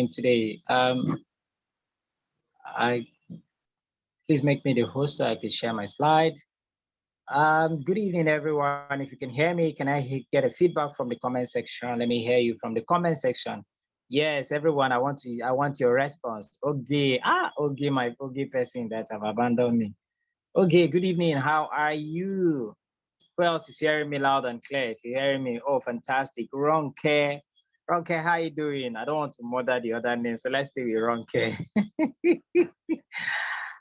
today. Please make me the host so I can share my slide. Good evening, everyone. If you can hear me, can I get a feedback from the comment section? Let me hear you from the comment section. Yes, everyone, I want your response. Okay, okay, my okay person that have abandoned me. Okay, good evening. How are you? Who else is hearing me loud and clear? If you're hearing me, oh, fantastic. Ronke, how you doing? I don't want to murder the other name, so let's stay with Ronke.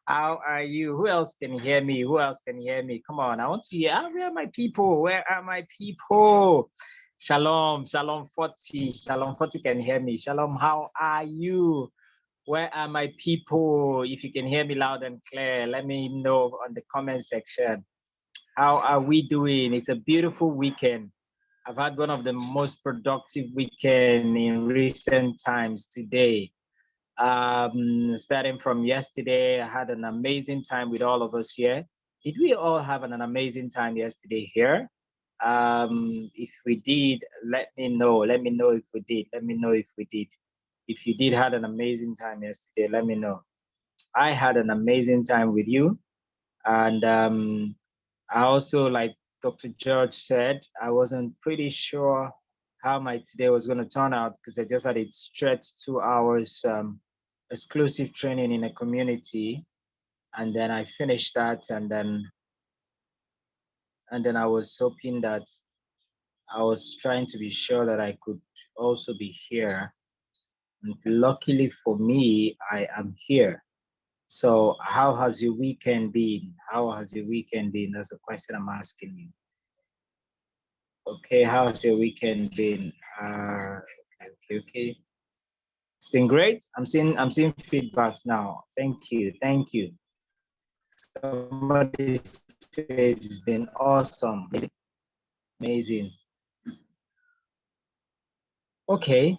How are you? Who else can hear me? Who else can hear me? Come on, I want to hear. Where are my people? Where are my people? Shalom, Shalom 40. Shalom 40 can hear me. Shalom, how are you? Where are my people? If you can hear me loud and clear, let me know on the comment section. How are we doing? It's a beautiful weekend. I've had one of the most productive weekend in recent times today. Starting from yesterday, I had an amazing time with all of us here. Did we all have an amazing time yesterday here? If we did, let me know. Let me know if we did. Let me know if we did. If you did had an amazing time yesterday, let me know. I had an amazing time with you. And I also, like Dr. George said, I wasn't pretty sure how my today was going to turn out because I just had it stretched 2 hours exclusive training in a community. And then I finished that. And then I was hoping that I was trying to be sure that I could also be here. And luckily for me, I am here. So how has your weekend been? How has your weekend been? That's a question I'm asking you. Okay, how has your weekend been? Okay. It's been great. I'm seeing feedbacks now. Thank you. Somebody says it's been awesome. Amazing. Okay.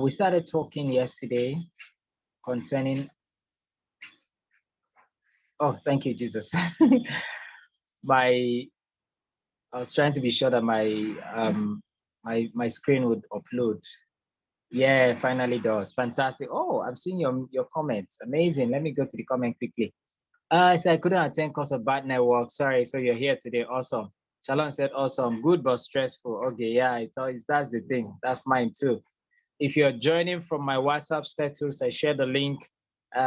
We started talking yesterday concerning. Oh, thank you, Jesus. I was trying to be sure that my screen would upload. Yeah, finally does. Fantastic. Oh, I've seen your comments. Amazing. Let me go to the comment quickly. So I couldn't attend because of bad network. Sorry. So you're here today. Awesome. Shalom said awesome. Good but stressful. Okay, yeah, that's the thing. That's mine too. If you're joining from my WhatsApp status, I share the link.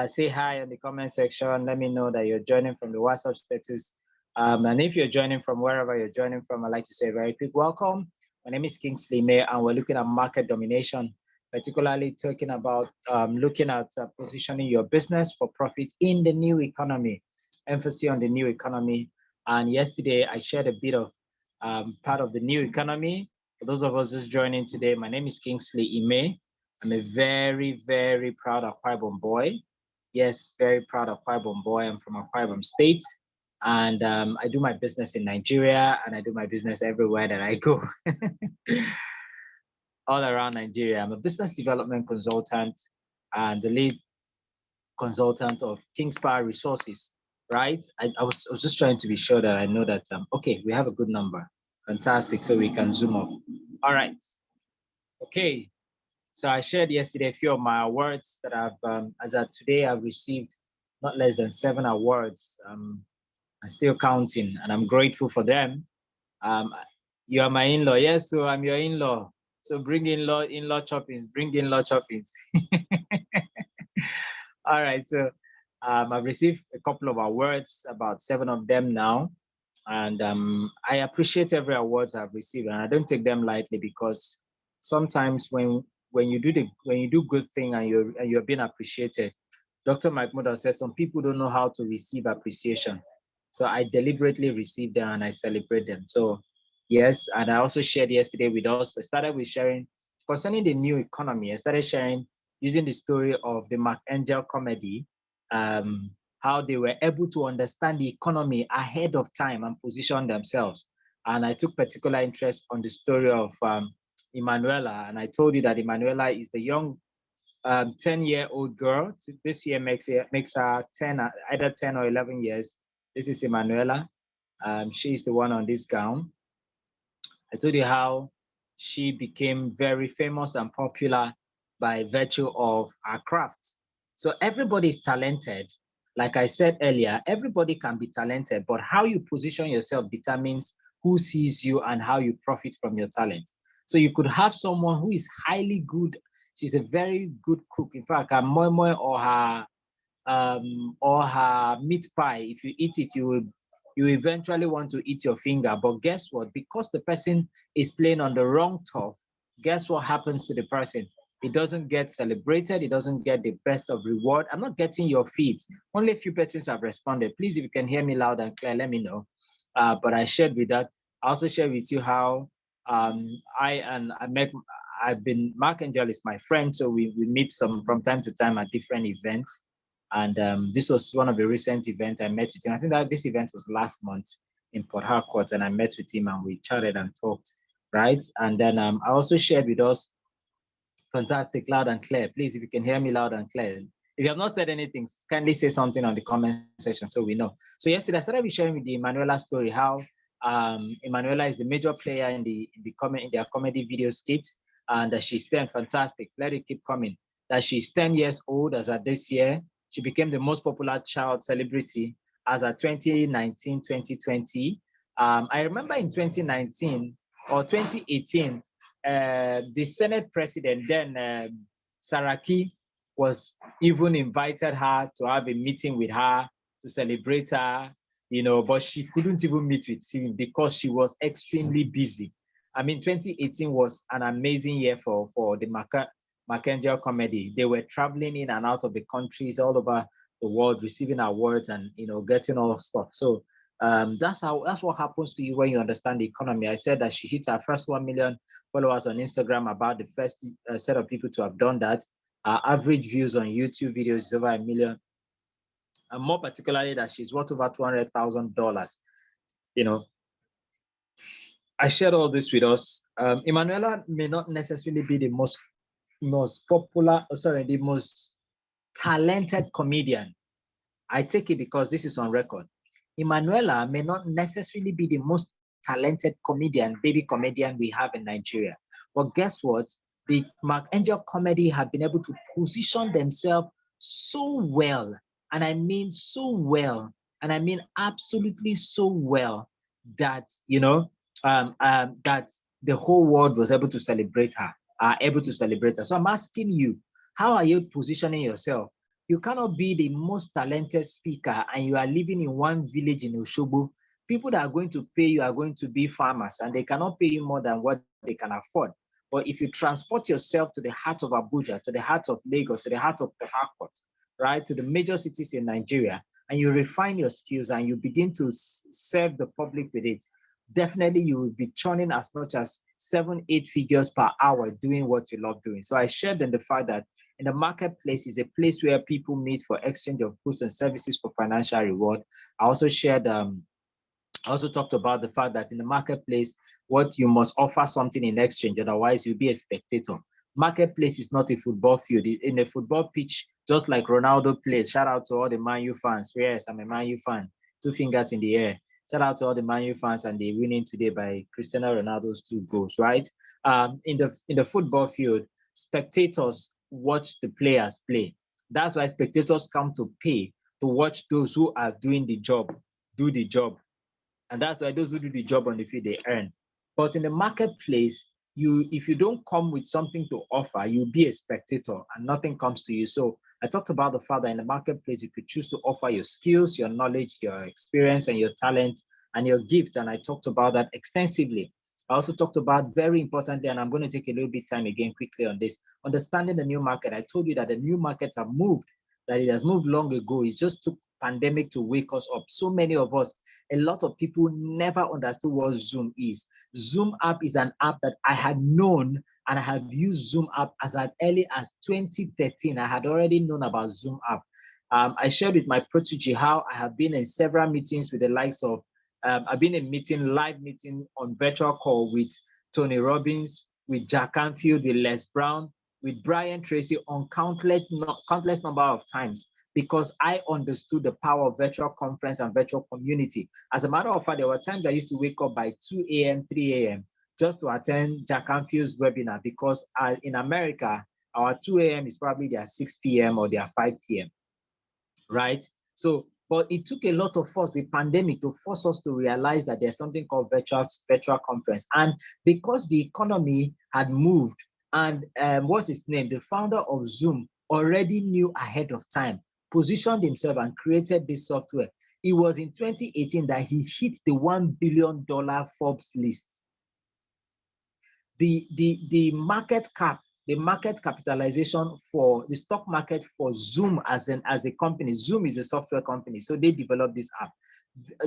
Say hi in the comment section. Let me know that you're joining from the WhatsApp status. And if you're joining from wherever you're joining from, I'd like to say a very quick welcome. My name is Kingsley May, and we're looking at market domination, particularly talking about looking at positioning your business for profit in the new economy, emphasis on the new economy. And yesterday, I shared a bit of part of the new economy. For those of us just joining today, my name is Kingsley Ime. I'm a very, very proud Akwa Ibom boy. Yes, very proud Akwa Ibom boy. I'm from Akwa Ibom State. And I do my business in Nigeria, and I do my business everywhere that I go. All around Nigeria. I'm a business development consultant and the lead consultant of King's Power Resources, right? I was just trying to be sure that I know that, okay, we have a good number. Fantastic, so we can zoom off. All right, okay. So I shared yesterday a few of my awards that I've, as of today, I've received not less than 7 awards. I'm still counting, and I'm grateful for them. You are my in-law. Yes, so I'm your in-law. So bring in-law choppings, bring in-law choppings. All right, so I've received a couple of awards, about 7 of them now. And I appreciate every award I've received, and I don't take them lightly because sometimes when you do good thing and you're being appreciated, Dr. Mlm Model says some people don't know how to receive appreciation. So I deliberately receive them and I celebrate them. So yes, and I also shared yesterday with us. I started with sharing concerning the new economy. I started sharing using the story of the Mark Angel comedy, how they were able to understand the economy ahead of time and position themselves. And I took particular interest on the story of Emanuela. And I told you that Emanuela is the young 10-year-old girl. This year makes her 10, either 10 or 11 years. This is Emanuela. She's the one on this gown. I told you how she became very famous and popular by virtue of our craft. So everybody is talented. Like I said earlier, everybody can be talented, but how you position yourself determines who sees you and how you profit from your talent. So you could have someone who is highly good. She's a very good cook. In fact, her moi moi or her meat pie, if you eat it, you eventually want to eat your finger. But guess what? Because the person is playing on the wrong turf, guess what happens to the person? It doesn't get celebrated. It doesn't get the best of reward. I'm not getting your feeds. Only a few persons have responded. Please, if you can hear me loud and clear, let me know. But I shared with that. I also shared with you how I've been, Mark Angel is my friend. So we meet from time to time at different events. And this was one of the recent events I met with him. I think that this event was last month in Port Harcourt, and I met with him and we chatted and talked, right? And then I also shared with us, fantastic, loud and clear. Please, if you can hear me loud and clear. If you have not said anything, kindly say something on the comment section so we know. So yesterday I started sharing with the Emanuela story, how Emanuela is the major player in their comedy video skit, and that she's 10, fantastic. Let it keep coming. That she's 10 years old as of this year. She became the most popular child celebrity as of 2019, 2020. I remember in 2019 or 2018, the Senate president, then Saraki, was even invited her to have a meeting with her to celebrate her, but she couldn't even meet with him because she was extremely busy. I mean, 2018 was an amazing year for the Markangel comedy. They were traveling in and out of the countries all over the world, receiving awards and getting all stuff. So that's what happens to you when you understand the economy. I said that she hit her first 1 million followers on Instagram, about the first set of people to have done that. Average views on YouTube videos is over 1 million. And more particularly that she's worth over $200,000. I shared all this with us. Emanuela may not necessarily be the most popular, the most talented comedian. I take it because this is on record. Emanuela may not necessarily be the most talented baby comedian we have in Nigeria. But guess what? The Mark Angel comedy have been able to position themselves so well. And I mean so well. And I mean absolutely so well that, that the whole world was able to celebrate her, So I'm asking you, how are you positioning yourself? You cannot be the most talented speaker and you are living in one village in Oshobo. People that are going to pay you are going to be farmers, and they cannot pay you more than what they can afford. But if you transport yourself to the heart of Abuja, to the heart of Lagos, to the heart of Port Harcourt, right, to the major cities in Nigeria, and you refine your skills and you begin to serve the public with it, definitely you will be churning as much as 7-8 figures per hour doing what you love doing. So I shared in the fact that in the marketplace is a place where people meet for exchange of goods and services for financial reward. I also shared, I also talked about the fact that in the marketplace, what you must offer something in exchange, otherwise you'll be a spectator. Marketplace is not a football field. In a football pitch, just like Ronaldo plays, shout out to all the Man U fans. Yes, I'm a Man U fan. 2 fingers in the air. Shout out to all the Man U fans, and they're winning today by Cristiano Ronaldo's 2 goals, right? In the football field, spectators watch the players play. That's why spectators come to pay to watch those who are doing the job, do the job. And that's why those who do the job on the field, they earn. But in the marketplace, if you don't come with something to offer, you'll be a spectator and nothing comes to you. So I talked about the fact that in the marketplace, you could choose to offer your skills, your knowledge, your experience, and your talent, and your gift. And I talked about that extensively. I also talked about, very importantly, and I'm going to take a little bit time again quickly on this, understanding the new market. I told you that the new markets have moved, that it has moved long ago. It just took pandemic to wake us up. So many of us, a lot of people never understood what Zoom is. Zoom app is an app that I had known, and I have used Zoom app as early as 2013. I had already known about Zoom app. I shared with my protege how I have been in several meetings with the likes of, I've been in live meeting on virtual call with Tony Robbins, with Jack Canfield, with Les Brown, with Brian Tracy on countless number of times, because I understood the power of virtual conference and virtual community. As a matter of fact, there were times I used to wake up by 2 a.m., 3 a.m. just to attend Jack Canfield's webinar, because in America, Our 2 a.m. is probably their 6 p.m. or their 5 p.m. Right? So, but it took a lot of us, the pandemic, to force us to realize that there's something called virtual conference. And because the economy had moved, and what's his name? The founder of Zoom already knew ahead of time, positioned himself and created this software. It was in 2018 that he hit the $1 billion Forbes list. The market cap, the market capitalization for the stock market for Zoom as a company. Zoom is a software company, so they developed this app.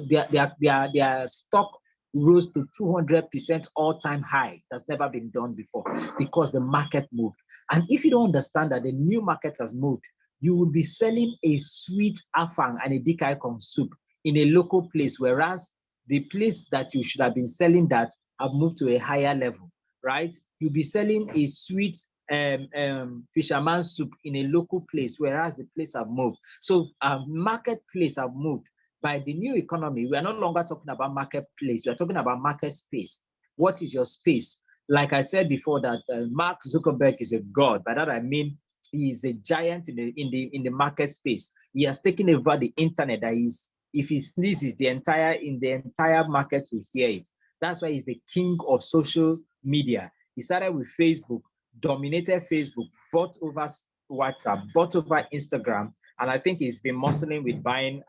Their stock rose to 200% all-time high. It has never been done before because the market moved. And if you don't understand that the new market has moved, you will be selling a sweet afang and a dikaikong soup in a local place, whereas the place that you should have been selling that have moved to a higher level, right? You'll be selling a sweet fisherman soup in a local place, whereas the place have moved. So marketplace have moved. By the new economy, we are no longer talking about marketplace. We are talking about market space. What is your space? Like I said before, that Mark Zuckerberg is a god. By that I mean he is a giant in the market space. He has taken over the internet. That is, if he sneezes, the entire market will hear it. That's why he's the king of social media. He started with Facebook, dominated Facebook, bought over WhatsApp, bought over Instagram, and I think he's been muscling with buying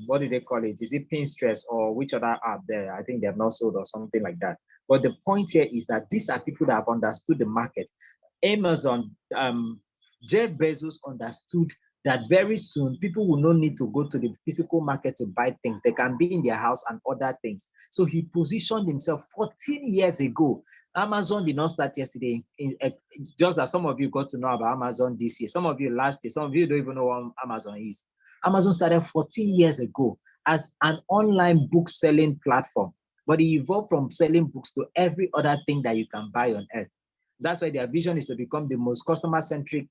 what do they call it? Is it Pinterest or which other app there? I think they have not sold or something like that. But the point here is that these are people that have understood the market. Amazon, Jeff Bezos understood that very soon people will not need to go to the physical market to buy things. They can be in their house and order things. So he positioned himself 14 years ago. Amazon did not start yesterday. Just as some of you got to know about Amazon this year, some of you last year, some of you don't even know what Amazon is. Amazon started 14 years ago as an online book selling platform, but it evolved from selling books to every other thing that you can buy on earth. That's why their vision is to become the most customer-centric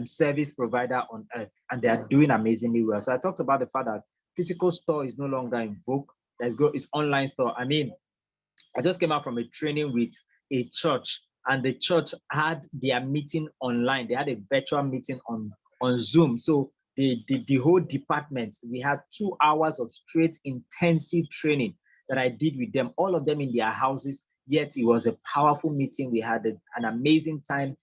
service provider on earth, and they are doing amazingly well. So I talked about the fact that physical store is no longer in vogue. It's online store. I mean, I just came out from a training with a church, and the church had their meeting online. They had a virtual meeting on Zoom. So the whole department, we had 2 hours of straight intensive training that I did with them, all of them in their houses. Yet it was a powerful meeting. We had an amazing time,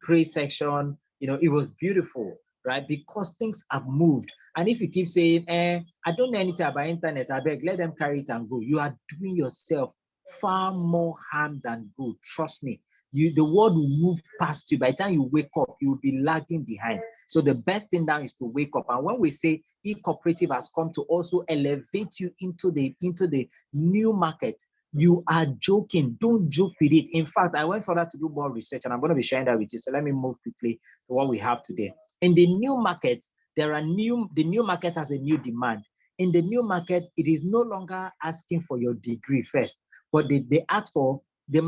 praise section, it was beautiful, right? Because things have moved. And if you keep saying, I don't know anything about internet, I beg, let them carry it and go. You are doing yourself far more harm than good. Trust me. The world will move past you. By the time you wake up, you'll be lagging behind. So the best thing now is to wake up. And when we say E-Cooperative has come to also elevate you into the new market, you are joking. Don't joke with it. In fact, I went further to do more research, and I'm going to be sharing that with you. So let me move quickly to what we have today. In the new market, the new market has a new demand. In the new market, it is no longer asking for your degree first, but they ask for the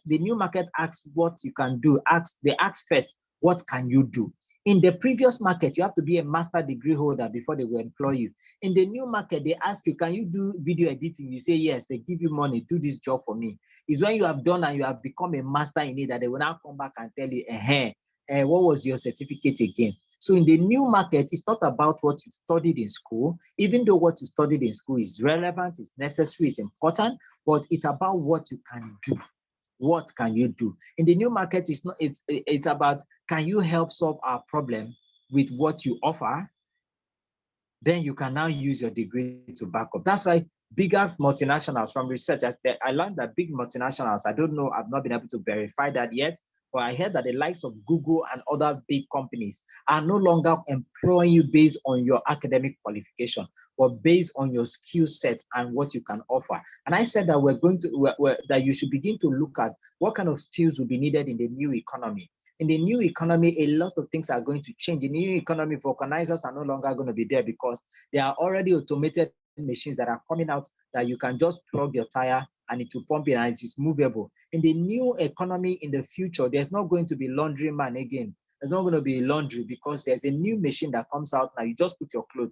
new market asks what you can do. They ask first, what can you do? In the previous market, you have to be a master degree holder before they will employ you. In the new market, they ask you, can you do video editing? You say, yes, they give you money, do this job for me. It's when you have done and you have become a master in it that they will now come back and tell you, what was your certificate again? So in the new market, it's not about what you studied in school, even though what you studied in school is relevant, is necessary, is important, but it's about what you can do. What can you do? In the new market, it's about, can you help solve our problem with what you offer? Then you can now use your degree to back up. That's why bigger multinationals, from research, I learned that big multinationals, I don't know, I've not been able to verify that yet, but I heard that the likes of Google and other big companies are no longer employing you based on your academic qualification, but based on your skill set and what you can offer. And I said that that you should begin to look at what kind of skills will be needed in the new economy. In the new economy, a lot of things are going to change. In the new economy, vulcanizers are no longer going to be there because there are already automated machines that are coming out that you can just plug your tire and it will pump in and it is movable. In the new economy in the future, there's not going to be laundryman again. There's not going to be laundry because there's a new machine that comes out now. You just put your clothes,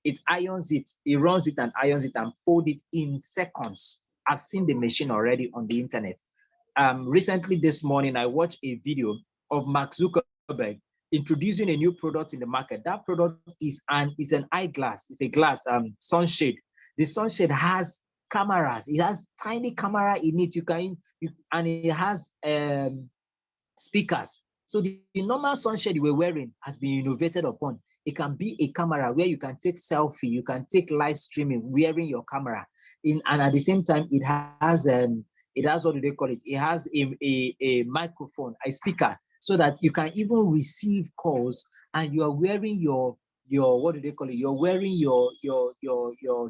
it irons it, it runs it and irons it and fold it in seconds. I've seen the machine already on the internet. recently this morning, I watched a video of Mark Zuckerberg introducing a new product in the market. That product is an eyeglass. It's a glass sunshade. The sunshade has cameras. It has tiny camera in it. And it has speakers. So the normal sunshade you were wearing has been innovated upon. It can be a camera where you can take selfie, you can take live streaming wearing your camera. And at the same time, it has what do they call it? It has a microphone, a speaker, so that you can even receive calls, and you are wearing your what do they call it? You're wearing your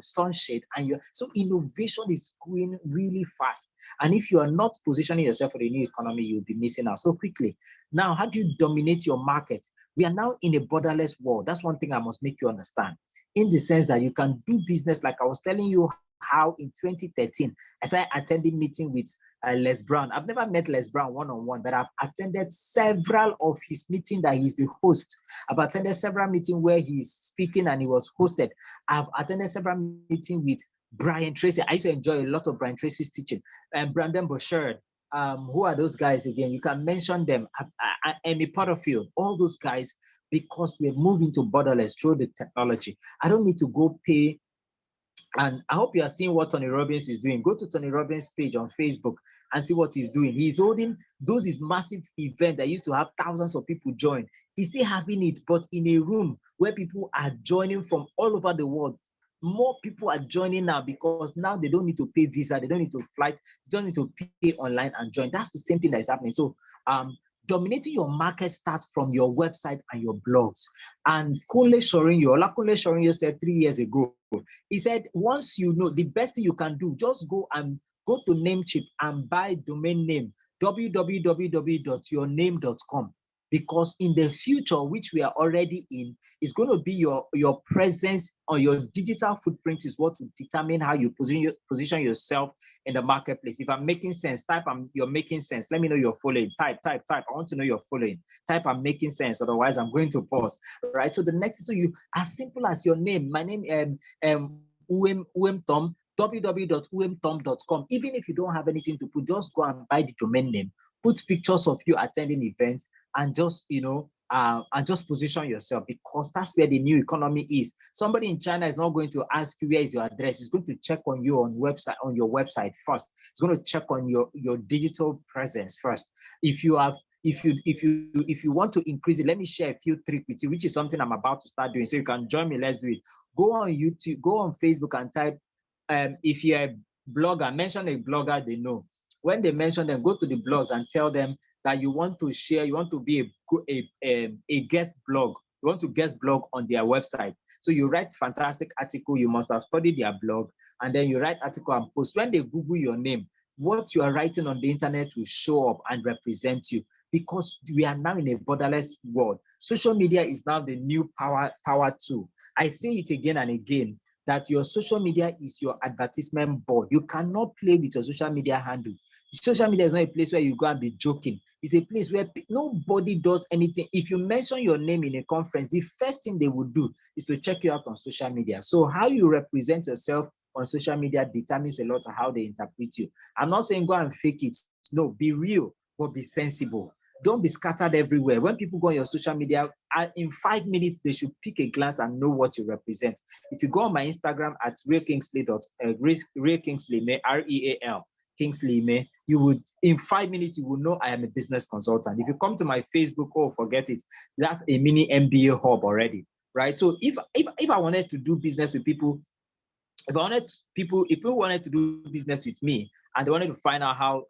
sunshade, and so innovation is going really fast. And if you are not positioning yourself for the new economy, you'll be missing out. So quickly, now how do you dominate your market? We are now in a borderless world. That's one thing I must make you understand, in the sense that you can do business, like I was telling you how in 2013, as I attended meeting with Les Brown. I've never met Les Brown one-on-one, but I've attended several of his meetings that he's the host. I've attended several meetings where he's speaking and he was hosted. I've attended several meetings with Brian Tracy. I used to enjoy a lot of Brian Tracy's teaching. And Brandon Bouchard. Who are those guys again? You can mention them. Amy Porterfield, all those guys, because we're moving to borderless through the technology. I don't need to go pay. And I hope you are seeing what Tony Robbins is doing. Go to Tony Robbins' page on Facebook and see what he's doing. He's holding those massive events that used to have thousands of people join. He's still having it, but in a room where people are joining from all over the world. More people are joining now because now they don't need to pay visa, they don't need to flight, they don't need to pay online and join. That's the same thing that is happening. So dominating your market starts from your website and your blogs. And Kunle Shorinyo said 3 years ago, he said, once you know, the best thing you can do, just go to Namecheap and buy domain name, www.yourname.com. Because in the future, which we are already in, is going to be your presence or your digital footprint is what will determine how you position yourself in the marketplace. If I'm making sense, type you're making sense. Let me know you're following. Type. I want to know you're following. Type I'm making sense. Otherwise, I'm going to pause. Right. So the next, so you, as simple as your name. My name Uwem Tom. www.uwemtom.com. Even if you don't have anything to put, just go and buy the domain name. Put pictures of you attending events, and just and just position yourself, because that's where the new economy is. Somebody in China is not going to ask you where is your address. He's going to check on you on your website first. He's going to check on your digital presence first. If you want to increase it, let me share a few tricks with you, which is something I'm about to start doing. So you can join me. Let's do it. Go on YouTube, go on Facebook and type. If you're a blogger, mention a blogger they know. When they mention them, go to the blogs and tell them that you want to share, you want to be a guest blog. You want to guest blog on their website. So you write fantastic article, you must have studied their blog, and then you write article and post. When they Google your name, what you are writing on the internet will show up and represent you, because we are now in a borderless world. Social media is now the new power tool. I say it again and again, that your social media is your advertisement board. You cannot play with your social media handle. Social media is not a place where you go and be joking. It's a place where nobody does anything. If you mention your name in a conference, the first thing they would do is to check you out on social media. So how you represent yourself on social media determines a lot of how they interpret you. I'm not saying go and fake it. No, be real, but be sensible. Don't be scattered everywhere. When people go on your social media, in 5 minutes, they should pick a glance and know what you represent. If you go on my Instagram at realkingsley, Real, Kingsley May, you would, in 5 minutes, you will know I am a business consultant. If you come to my Facebook, oh, forget it. That's a mini MBA hub already, right? So if I wanted to do business with people, if people wanted to do business with me and they wanted to find out how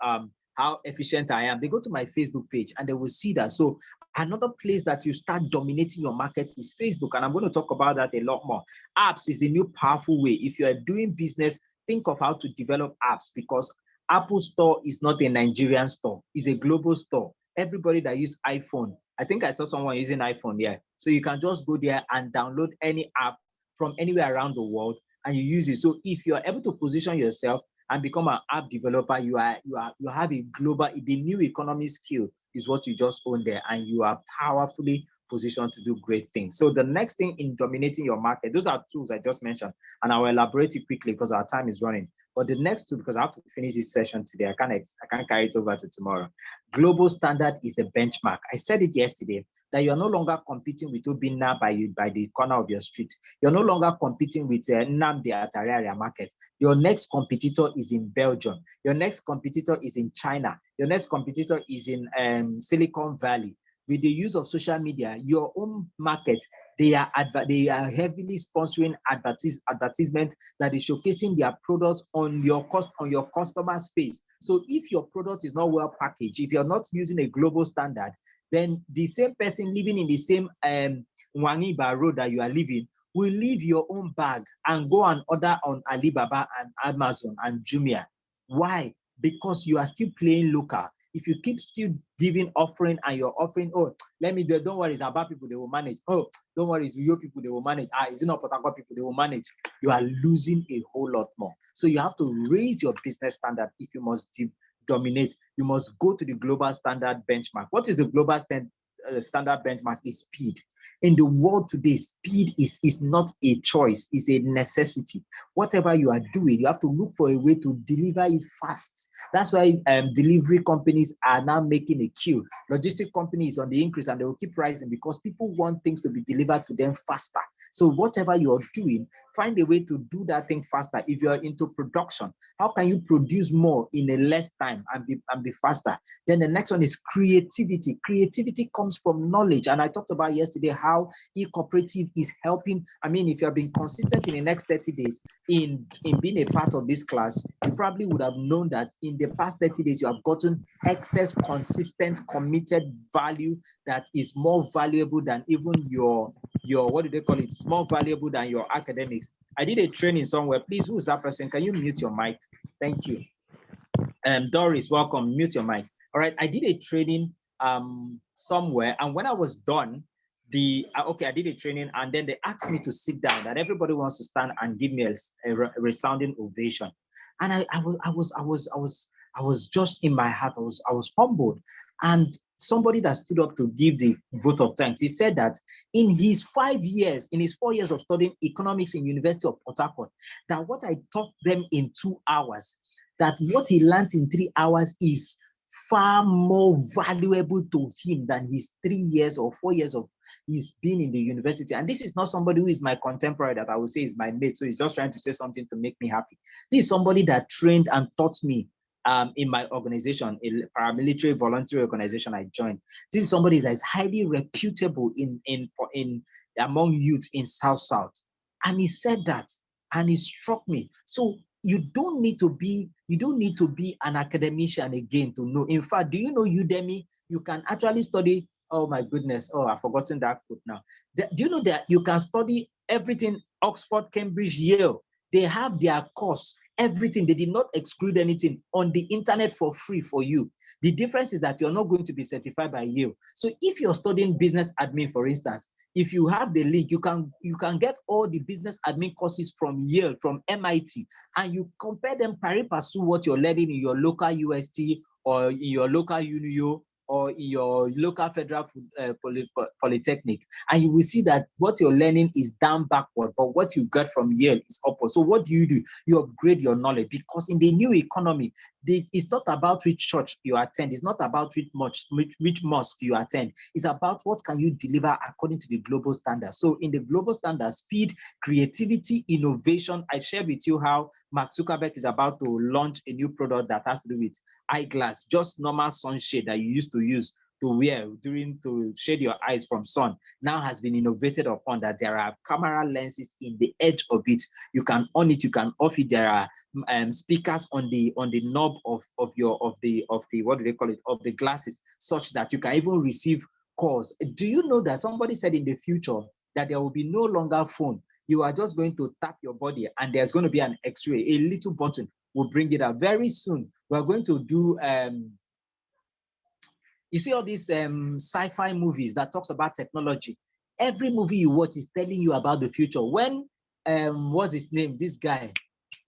efficient I am, they go to my Facebook page and they will see that. So another place that you start dominating your market is Facebook. And I'm going to talk about that a lot more. Apps is the new powerful way. If you are doing business, think of how to develop apps, because Apple Store is not a Nigerian store. It's a global store. Everybody that uses iPhone, I think I saw someone using iPhone, yeah. So you can just go there and download any app from anywhere around the world and you use it. So if you're able to position yourself and become an app developer, you have a global, the new economy skill is what you just own there, and you are powerfully position to do great things. So the next thing in dominating your market, those are tools I just mentioned, and I will elaborate it quickly because our time is running. But the next two, because I have to finish this session today, I can't carry it over to tomorrow. Global standard is the benchmark. I said it yesterday that you're no longer competing with Obinna by the corner of your street. You're no longer competing with Nnamdi at Ariaria market. Your next competitor is in Belgium. Your next competitor is in China. Your next competitor is in Silicon Valley. With the use of social media, your own market, they are heavily sponsoring advertisement that is showcasing their products on your customer's face. So if your product is not well packaged, if you're not using a global standard, then the same person living in the same Wangiba road that you are living will leave your own bag and go and order on Alibaba and Amazon and Jumia. Why? Because you are still playing local. If you keep still giving offering and you're offering, oh, don't worry, it's about people, they will manage. Oh, don't worry, it's your people, they will manage. It's not Port Harcourt people, they will manage. You are losing a whole lot more. So you have to raise your business standard if you must dominate. You must go to the global standard benchmark. What is the global standard benchmark? Is speed. In the world today, speed is not a choice, it's a necessity. Whatever you are doing, you have to look for a way to deliver it fast. That's why delivery companies are now making a queue. Logistic companies on the increase, and they will keep rising because people want things to be delivered to them faster. So whatever you're doing, find a way to do that thing faster. If you're into production, how can you produce more in a less time and be faster? Then the next one is creativity. Creativity comes from knowledge, and I talked about yesterday how E-Cooperative is helping. I mean, if you have been consistent in the next 30 days in being a part of this class, you probably would have known that in the past 30 days, you have gotten excess, consistent, committed value that is more valuable than even your what do they call it? It's more valuable than your academics. I did a training somewhere. Please, who's that person? Can you mute your mic? Thank you. Doris, welcome. Mute your mic. All right. I did a training somewhere, and when I was done, I did a training, and then they asked me to sit down. That everybody wants to stand and give me a resounding ovation, and I was just in my heart. I was humbled, and somebody that stood up to give the vote of thanks, he said that in his 4 years of studying economics in University of Port Harcourt, that what I taught them in 2 hours, that what he learned in 3 hours is far more valuable to him than his 3 years or 4 years of he's been in the university. And this is not somebody who is my contemporary that I would say is my mate, so he's just trying to say something to make me happy. This is somebody that trained and taught me in my organization, a paramilitary voluntary organization I joined. This is somebody that is highly reputable in among youth in South. And he said that, and it struck me. So you don't need to be an academician again to know. In fact, do you know Udemy? You can actually study. Oh my goodness! Oh, I've forgotten that quote now. Do you know that you can study everything? Oxford, Cambridge, Yale. They have their course, everything. They did not exclude anything on the internet for free for you. The difference is that you're not going to be certified by Yale. So if you're studying business admin, for instance, if you have the link, you can get all the business admin courses from Yale, from MIT, and you compare them pari passu what you're learning in your local UST or in your local UNIO or in your local federal polytechnic, and you will see that what you're learning is down backward, but what you get from Yale is upward. So what do? You upgrade your knowledge, because in the new economy, it's not about which church you attend. It's not about which mosque you attend. It's about what can you deliver according to the global standard. So in the global standard, speed, creativity, innovation. I shared with you how Mark Zuckerberg is about to launch a new product that has to do with eyeglass, just normal sunshade that you used to use to wear to shade your eyes from sun, now has been innovated upon, that there are camera lenses in the edge of it. You can on it, you can off it. There are speakers on the knob of the what do they call it, of the glasses, such that you can even receive calls. Do you know that somebody said in the future that there will be no longer phone? You are just going to tap your body and there's going to be an X-ray, a little button will bring it up. Very soon we're going to do you see all these sci-fi movies that talks about technology. Every movie you watch is telling you about the future. When what's his name? This guy.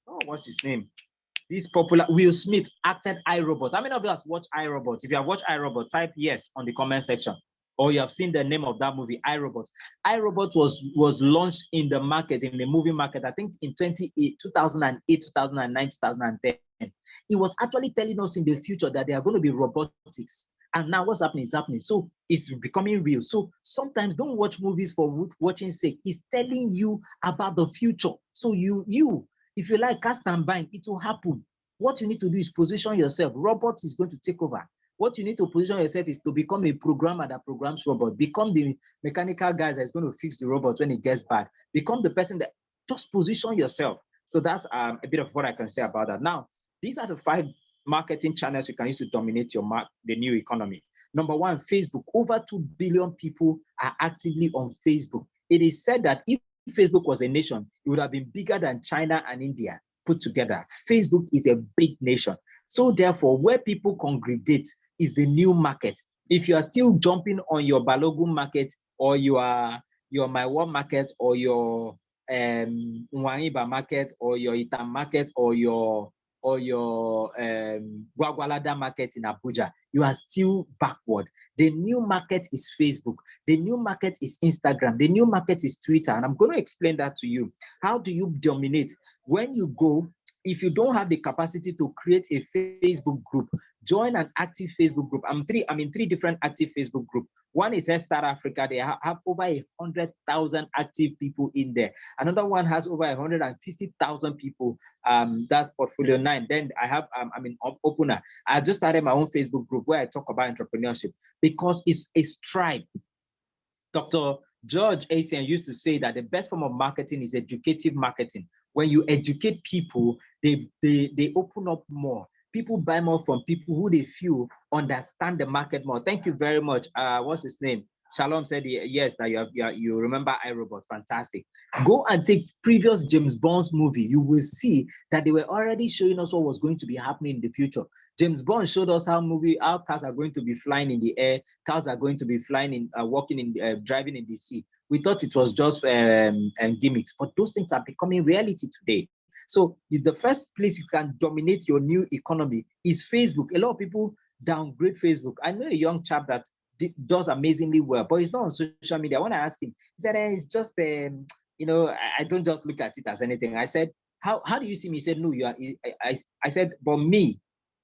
Oh, what's his name? This popular Will Smith acted iRobot. How many of you have watched iRobot? If you have watched iRobot, type yes on the comment section. or you have seen the name of that movie, iRobot. iRobot was launched in the market, in the movie market, I think in 2008, 2009, 2010. It was actually telling us in the future that there are going to be robotics. And now what's happening is happening. So it's becoming real. So sometimes don't watch movies for watching sake. It's telling you about the future. So you, if you like cast and bind, it will happen. What you need to do is position yourself. Robot is going to take over. What you need to position yourself is to become a programmer that programs robot. Become the mechanical guy that's going to fix the robot when it gets bad. Become the person that just position yourself. So that's a bit of what I can say about that. Now, these are the 5 marketing channels you can use to dominate the new economy. Number 1, Facebook. Over 2 billion people are actively on Facebook. It is said that if Facebook was a nation, it would have been bigger than China and India put together. Facebook is a big nation. So therefore, where people congregate is the new market. If you are still jumping on your Balogun market, or your My One market, or your Nwaiba market, or your Itam market, or your Gwagwalada market in Abuja, you are still backward. The new market is Facebook. The new market is Instagram. The new market is Twitter. And I'm going to explain that to you. How do you dominate? When you go, if you don't have the capacity to create a Facebook group, join an active Facebook group. I'm in 3 different active Facebook groups. One is Start Africa. They have over 100,000 active people in there. Another one has over 150,000 people. That's Portfolio 9. Then I have, Opener. I just started my own Facebook group where I talk about entrepreneurship because it's a stripe. Dr. George Asian used to say that the best form of marketing is educative marketing. When you educate people, they open up more. People buy more from people who they feel understand the market more. Thank you very much. What's his name? Shalom said yes, that you remember iRobot. Fantastic. Go and take previous James Bond's movie. You will see that they were already showing us what was going to be happening in the future. James Bond showed us how cars are going to be flying in the air, cars are going to be flying in, driving in the sea. We thought it was just gimmicks, but those things are becoming reality today. So the first place you can dominate your new economy is Facebook. A lot of people downgrade Facebook. I know a young chap that does amazingly well, but he's not on social media. When I asked him, he said, it's just, I don't just look at it as anything. I said, how do you see me? He said, no, you are. I said, but me,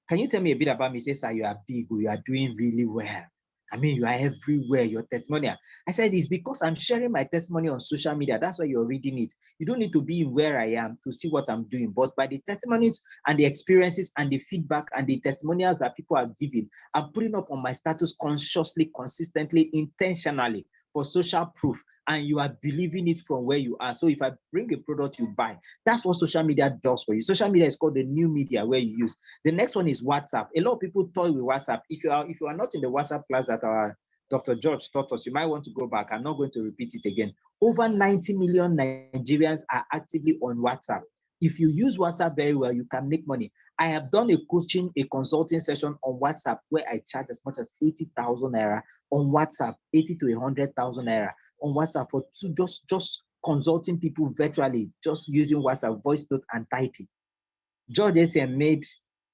can you tell me a bit about me? He says, sir, you are big, you are doing really well. I mean, you are everywhere, your testimonial. I said, it's because I'm sharing my testimony on social media. That's why you're reading it. You don't need to be where I am to see what I'm doing. But by the testimonies and the experiences and the feedback and the testimonials that people are giving, I'm putting up on my status consciously, consistently, intentionally for social proof. And you are believing it from where you are. So if I bring a product you buy, that's what social media does for you. Social media is called the new media where you use. The next one is WhatsApp. A lot of people toy with WhatsApp. If you are not in the WhatsApp class that our Dr. George taught us, you might want to go back. I'm not going to repeat it again. Over 90 million Nigerians are actively on WhatsApp. If you use WhatsApp very well, you can make money. I have done a consulting session on WhatsApp where I charge as much as 80,000 naira on WhatsApp, 80 to 100,000 naira on WhatsApp for just consulting people virtually, just using WhatsApp, voice note, and typing. George made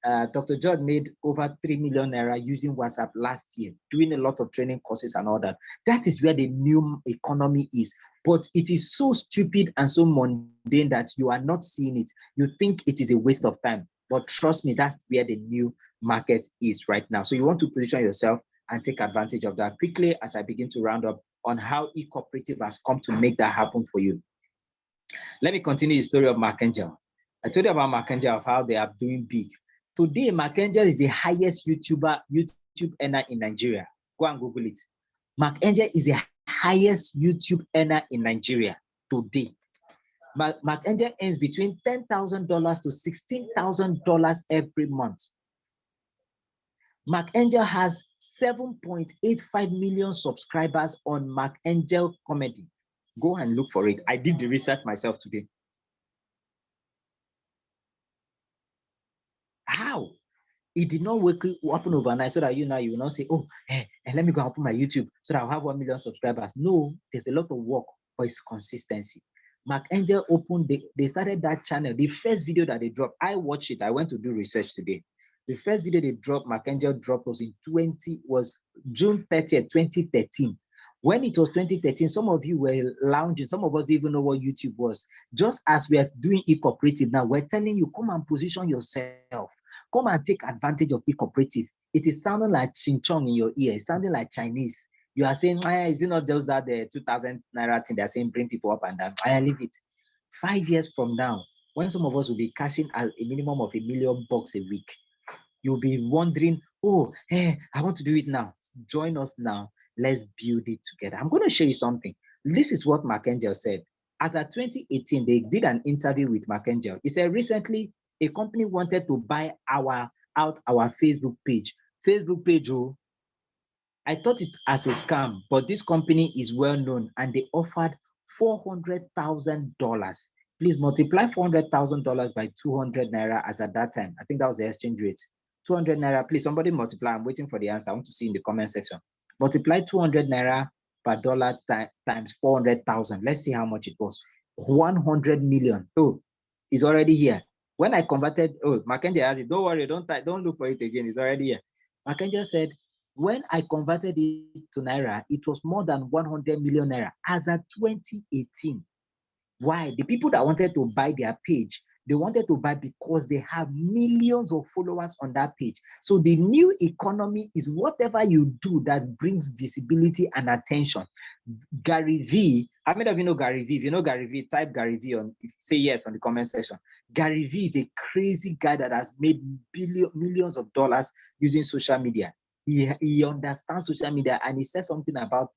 Dr. George made over 3 million naira using WhatsApp last year, doing a lot of training courses and all that. That is where the new economy is. But it is so stupid and so mundane that you are not seeing it. You think it is a waste of time. But trust me, that's where the new market is right now. So you want to position yourself and take advantage of that. Quickly, as I begin to round up on how E-Cooperative has come to make that happen for you. Let me continue the story of Mark Angel. I told you about Mark Angel, of how they are doing big. Today, Mark Angel is the highest YouTube earner in Nigeria. Go and Google it. Mark Angel is the highest YouTube earner in Nigeria today. Mark Angel earns between $10,000 to $16,000 every month. Mark Angel has 7.85 million subscribers on Mark Angel Comedy. Go and look for it. I did the research myself today. How? It did not happen overnight so that you will not say, oh, let me go and open my YouTube so that I'll have 1 million subscribers. No, there's a lot of work, but it's consistency. Mark Angel opened, they started that channel. The first video that they dropped, I watched it. I went to do research today. The first video they dropped, McAngel dropped, was was June 30th, 2013. When it was 2013, some of you were lounging. Some of us didn't even know what YouTube was. Just as we are doing E-Cooperative now, we're telling you, come and position yourself. Come and take advantage of E-Cooperative. It is sounding like Ching Chong in your ear. It's sounding like Chinese. You are saying, is it not just that the 2,000 Naira thing they're saying bring people up and down? I leave it. 5 years from now, when some of us will be cashing a minimum of $1 million a week, you'll be wondering, oh, hey, I want to do it now. Join us now. Let's build it together. I'm going to show you something. This is what McAngel said. As of 2018, they did an interview with McAngel. He said recently a company wanted to buy out our Facebook page. Facebook page, oh, I thought it as a scam, but this company is well known and they offered $400,000. Please multiply $400,000 by 200 Naira as at that time. I think that was the exchange rate. 200 Naira, please somebody multiply. I'm waiting for the answer. I want to see in the comment section. Multiply 200 Naira per dollar times 400,000. Let's see how much it was. 100 million. Oh, it's already here. When I converted, oh, McAngel has it. Don't worry, don't look for it again. It's already here. McAngel said, when I converted it to Naira, it was more than 100 million Naira as at 2018. Why? The people that wanted to buy their page, they wanted to buy because they have millions of followers on that page. So the new economy is whatever you do that brings visibility and attention. Gary V, how many of you know Gary V? If you know Gary V, type Gary V say yes on the comment section. Gary V is a crazy guy that has made millions of dollars using social media. He understands social media, and he says something about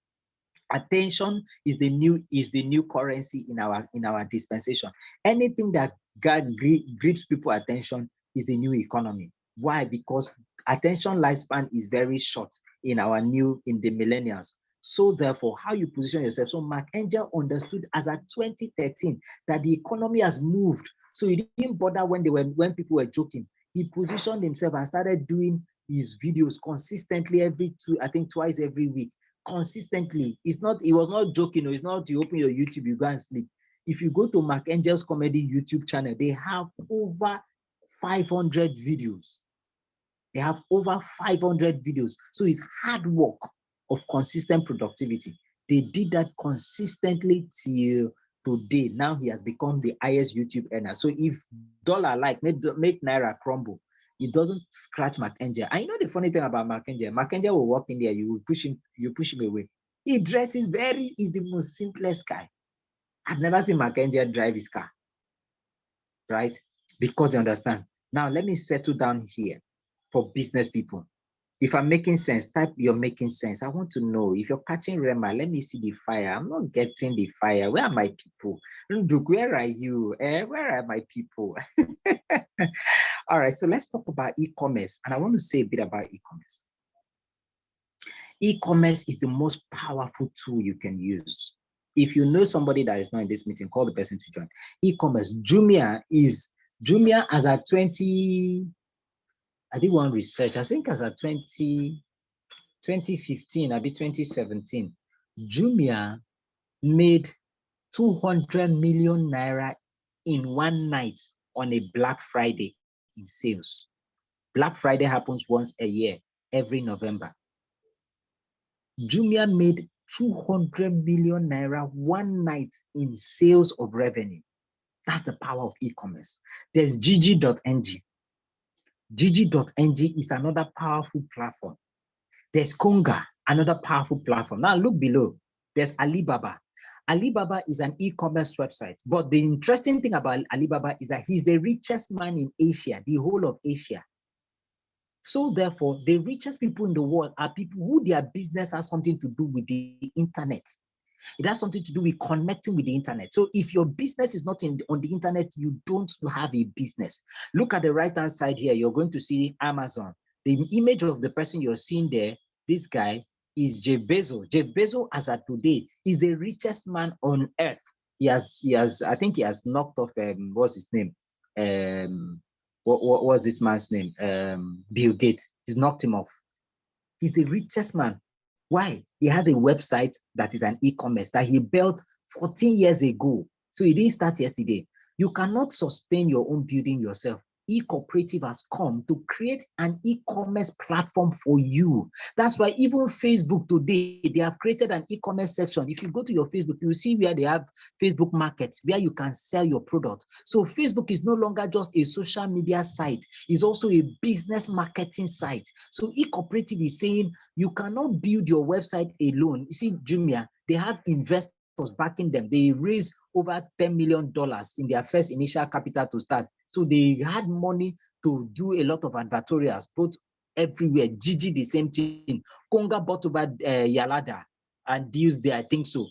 attention is the new currency in our dispensation. Anything that grips people attention is the new economy. Why? Because attention lifespan is very short in the millennials. So therefore, how you position yourself. So McAngel understood as at 2013 that the economy has moved. So he didn't bother when people were joking. He positioned himself and started doing his videos consistently twice every week. Consistently. He was not joking. It's not you open your YouTube, you go and sleep. If you go to McAngel's Comedy YouTube channel, they have over 500 videos. They have over 500 videos. So it's hard work of consistent productivity. They did that consistently till today. Now he has become the highest YouTube earner. So if dollar make Naira crumble, it doesn't scratch McAngel. And you know the funny thing about McAngel? McAngel will walk in there, you push him away. He dresses he's the most simplest guy. I've never seen McAngel drive his car, right? Because they understand. Now let me settle down here for business people. If I'm making sense, type you're making sense. I want to know if you're catching Rema. Let me see the fire. I'm not getting the fire. Where are my people? Nduk, where are you? Where are my people? All right, so let's talk about e-commerce. And I want to say a bit about e-commerce. E-commerce is the most powerful tool you can use. If you know somebody that is not in this meeting, call the person to join. E-commerce, Jumia as at 20, I did one research, I think as at 2015, maybe 2017, Jumia made 200 million Naira in one night on a Black Friday in sales. Black Friday happens once a year, every November. Jumia made 200 million Naira one night in sales of revenue. That's the power of e-commerce. There's Gigi.ng. Gigi.ng is another powerful platform. There's Konga, another powerful platform. Now look below. There's Alibaba. Alibaba is an e-commerce website. But the interesting thing about Alibaba is that he's the richest man in Asia, the whole of Asia. So therefore, the richest people in the world are people who their business has something to do with the internet. It has something to do with connecting with the internet. So if your business is not on the internet, you don't have a business. Look at the right-hand side here. You're going to see Amazon. The image of the person you're seeing there, this guy, is Jeff Bezos. Jeff Bezos, as of today, is the richest man on earth. I think he has knocked off, what's his name? What was this man's name? Bill Gates. He's knocked him off. He's the richest man. Why? He has a website that is an e-commerce that he built 14 years ago. So he didn't start yesterday. You cannot sustain your own building yourself. E-Cooperative has come to create an e-commerce platform for you. That's why even Facebook today, they have created an e-commerce section. If you go to your Facebook, you see where they have Facebook Market, where you can sell your product. So Facebook is no longer just a social media site. It's also a business marketing site. So E-Cooperative is saying you cannot build your website alone. You see, Jumia, they have investors backing them. They raised over $10 million in their first initial capital to start. So they had money to do a lot of advertorials, both everywhere. Gigi, the same thing. Konga bought over Yalada and deals there, I think so.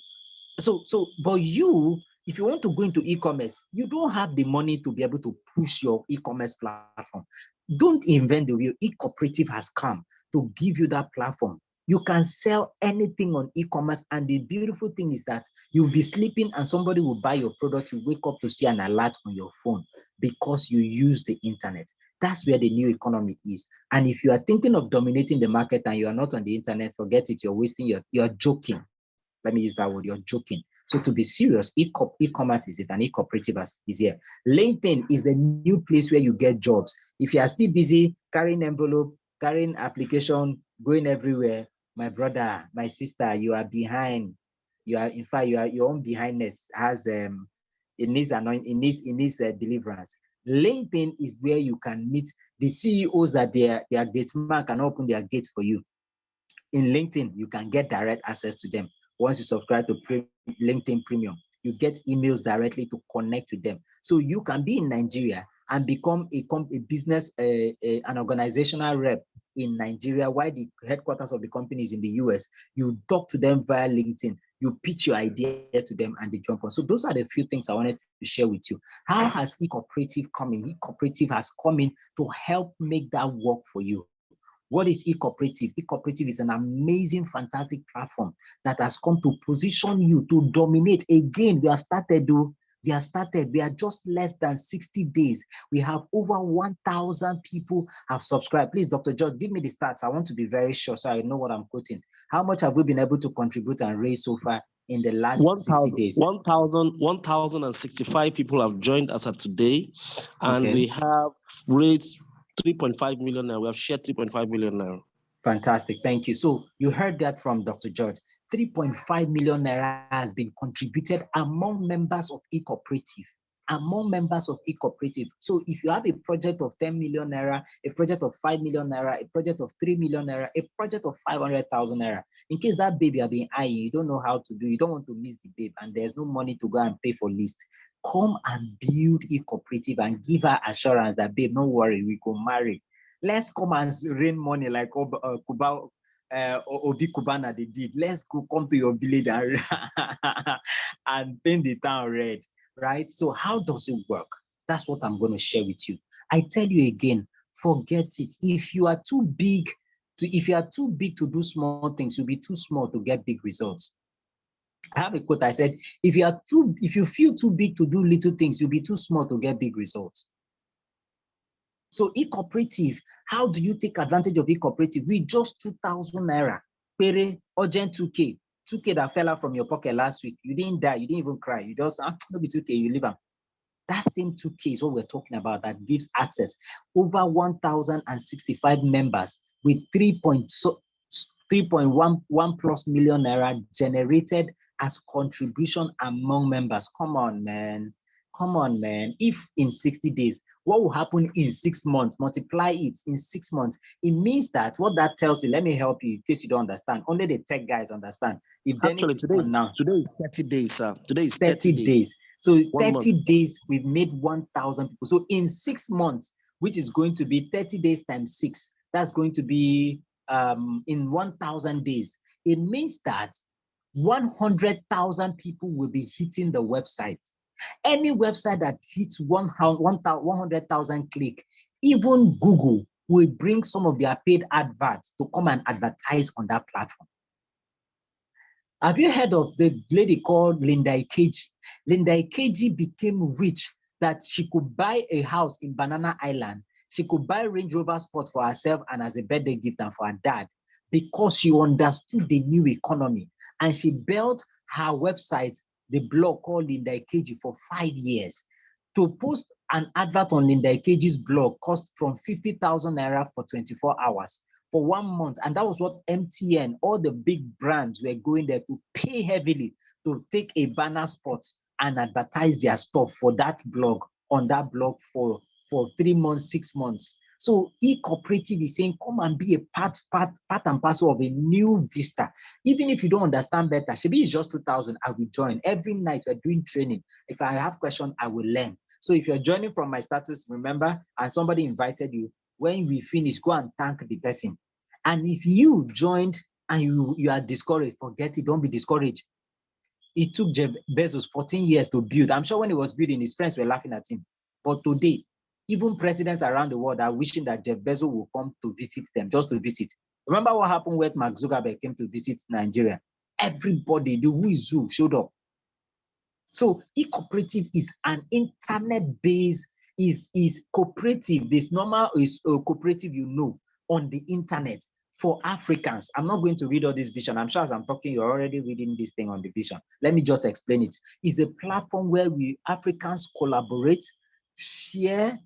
But you, if you want to go into e-commerce, you don't have the money to be able to push your e-commerce platform. Don't invent the wheel. E-Cooperative has come to give you that platform. You can sell anything on e-commerce, and the beautiful thing is that you'll be sleeping and somebody will buy your product. You wake up to see an alert on your phone because you use the internet. That's where the new economy is. And if you are thinking of dominating the market and you are not on the internet, forget it. You're wasting you're joking. Let me use that word. You're joking. So to be serious, e-commerce is it, and e-cooperative is here. LinkedIn is the new place where you get jobs. If you are still busy carrying envelope, carrying application, going everywhere, my brother, my sister, you are behind. You are, in fact, your own behindness has it needs deliverance. LinkedIn is where you can meet the CEOs that their gatesman can open their gates for you. In LinkedIn, you can get direct access to them. Once you subscribe to LinkedIn Premium, you get emails directly to connect with them. So you can be in Nigeria and become a business, an organizational rep in Nigeria, while the headquarters of the company is in the US. You talk to them via LinkedIn, you pitch your idea to them, and they jump on. So those are the few things I wanted to share with you. How has E-Cooperative come in? E-Cooperative has come in to help make that work for you. What is E-Cooperative? E-Cooperative is an amazing, fantastic platform that has come to position you to dominate. Again, we have started, though. We have started. We are just less than 60 days. We have over 1,000 people have subscribed. Please, Dr. George, give me the stats. I want to be very sure so I know what I'm quoting. How much have we been able to contribute and raise so far in the last 60 days? 1,065 people have joined us at today, and we have raised 3.5 million now. We have shared 3.5 million now. Fantastic. Thank you. So you heard that from Dr. George. 3.5 million naira has been contributed among members of E-Cooperative. Among members of E-Cooperative. So if you have a project of 10 million naira, a project of 5 million naira, a project of 3 million naira, a project of 500,000 naira, in case that baby have been eyeing, you don't know how to do, you don't want to miss the babe, and there's no money to go and pay for list, come and build E-Cooperative and give her assurance that, babe, don't worry, we go marry. Let's come and rain money like Obi Kubana they did. Let's go come to your village and, and paint the town red, right? So how does it work? That's what I'm going to share with you. I tell you again, forget it. If you are too big to do small things, you'll be too small to get big results. I have a quote. I said, if you feel too big to do little things, you'll be too small to get big results. So E-Cooperative, how do you take advantage of E-Cooperative? With just 2,000 naira, pere, urgent 2K that fell out from your pocket last week. You didn't die, you didn't even cry. You just, no be 2K, you leave them. That same 2K is what we're talking about that gives access. Over 1,065 members with 3.11 plus million naira generated as contribution among members. Come on, man. Come on, man. If in 60 days, what will happen in 6 months? Multiply it in 6 months. It means that what that tells you, let me help you in case you don't understand. Only the tech guys understand. If actually today is 30 days, sir. Today is 30 days. So 30 days, we've made 1,000 people. So in 6 months, which is going to be 30 days times 6, that's going to be in 1,000 days. It means that 100,000 people will be hitting the website. Any website that hits 100,000 click, even Google will bring some of their paid adverts to come and advertise on that platform. Have you heard of the lady called Linda Ikeji? Linda Ikeji became rich that she could buy a house in Banana Island. She could buy Range Rover Sport for herself and as a birthday gift and for her dad because she understood the new economy. And she built her website, the blog called Linda Ikeji, for 5 years to post An advert on Linda Ikeji's blog cost from 50,000 naira for 24 hours for 1 month. And that was what MTN, all the big brands were going there to pay heavily to take a banner spot and advertise their stuff for that blog, on that blog for 3 months, 6 months. So E-Cooperative is saying, come and be a part and parcel of a new vista. Even if you don't understand better, Shebi is just 2,000, I will join. Every night we're doing training. If I have questions, I will learn. So if you're joining from my status, remember, and somebody invited you, when we finish, go and thank the person. And if you joined and you are discouraged, forget it, don't be discouraged. It took Jeff Bezos 14 years to build. I'm sure when he was building, his friends were laughing at him. But today, even presidents around the world are wishing that Jeff Bezos will come to visit them, just to visit. Remember what happened when Mark Zuckerberg came to visit Nigeria? Everybody, the who is who, showed up. So E-Cooperative is an internet-based, is cooperative. This normal is a cooperative, on the internet for Africans. I'm not going to read all this vision. I'm sure as I'm talking, you're already reading this thing on the vision. Let me just explain it. It's a platform where we Africans collaborate, share,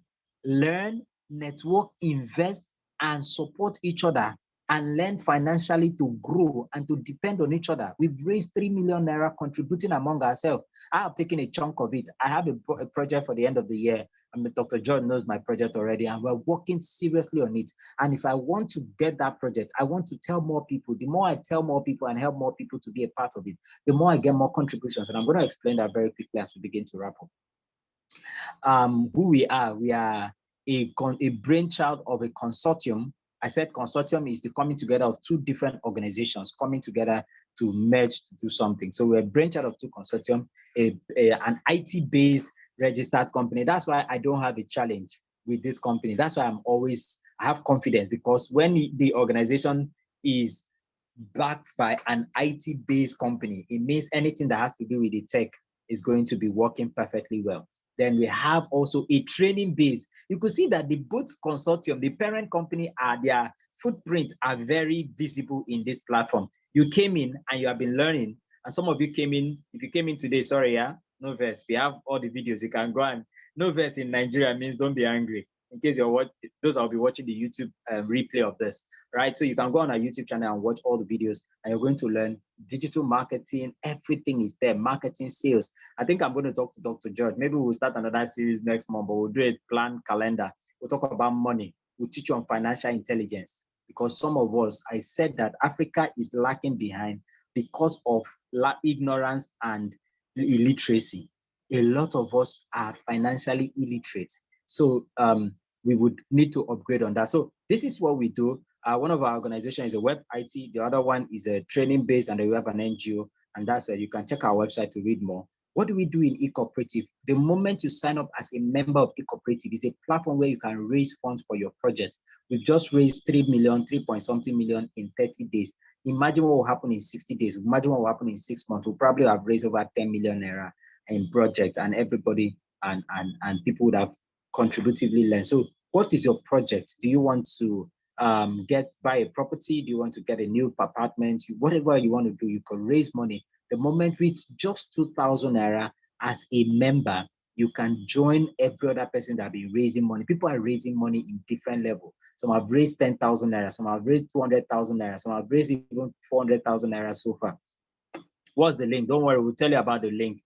learn, network, invest, and support each other, and learn financially to grow and to depend on each other. We've raised 3 million naira contributing among ourselves. I have taken a chunk of it. I have a project for the end of the year. Dr. John knows my project already, and we're working seriously on it. And if I want to get that project, I want to tell more people. The more I tell more people and help more people to be a part of it, the more I get more contributions. And I'm going to explain that very quickly as we begin to wrap up. Who we are a brainchild of a consortium. I said consortium is the coming together of two different organizations coming together to merge to do something. So we're a brainchild of two consortium, an IT-based registered company. That's why I don't have a challenge with this company. That's why I have confidence, because when the organization is backed by an IT-based company, it means anything that has to do with the tech is going to be working perfectly well. Then we have also a training base. You could see that the both consortium, the parent company, their footprint are very visible in this platform. You came in and you have been learning, and some of you came in. If you came in today, sorry, no verse. We have all the videos. You can go, and no verse in Nigeria means don't be angry. In case you're watching, those I'll be watching the YouTube replay of this, right? So you can go on our YouTube channel and watch all the videos, and you're going to learn digital marketing. Everything is there, marketing, sales. I think I'm going to talk to Dr. George. Maybe we'll start another series next month, but we'll do a planned calendar. We'll talk about money. We'll teach you on financial intelligence, because some of us, I said that Africa is lacking behind because of ignorance and illiteracy. A lot of us are financially illiterate. So we would need to upgrade on that. So this is what we do. One of our organizations is a web IT. The other one is a training base, and we have an NGO. And that's where you can check our website to read more. What do we do in E-Cooperative? The moment you sign up as a member of E-Cooperative, is a platform where you can raise funds for your project. We've just raised 3 point something million in 30 days. Imagine what will happen in 60 days. Imagine what will happen in 6 months. We'll probably have raised over 10 million naira in projects, and everybody and people would have contributively learned. So what is your project? Do you want to buy a property? Do you want to get a new apartment? Whatever you want to do, you can raise money. The moment with just 2,000 naira as a member, you can join every other person that have been raising money. People are raising money in different levels. Some have raised 10,000 naira, some have raised 200,000 naira, some have raised even 400,000 naira so far. What's the link? Don't worry, we'll tell you about the link.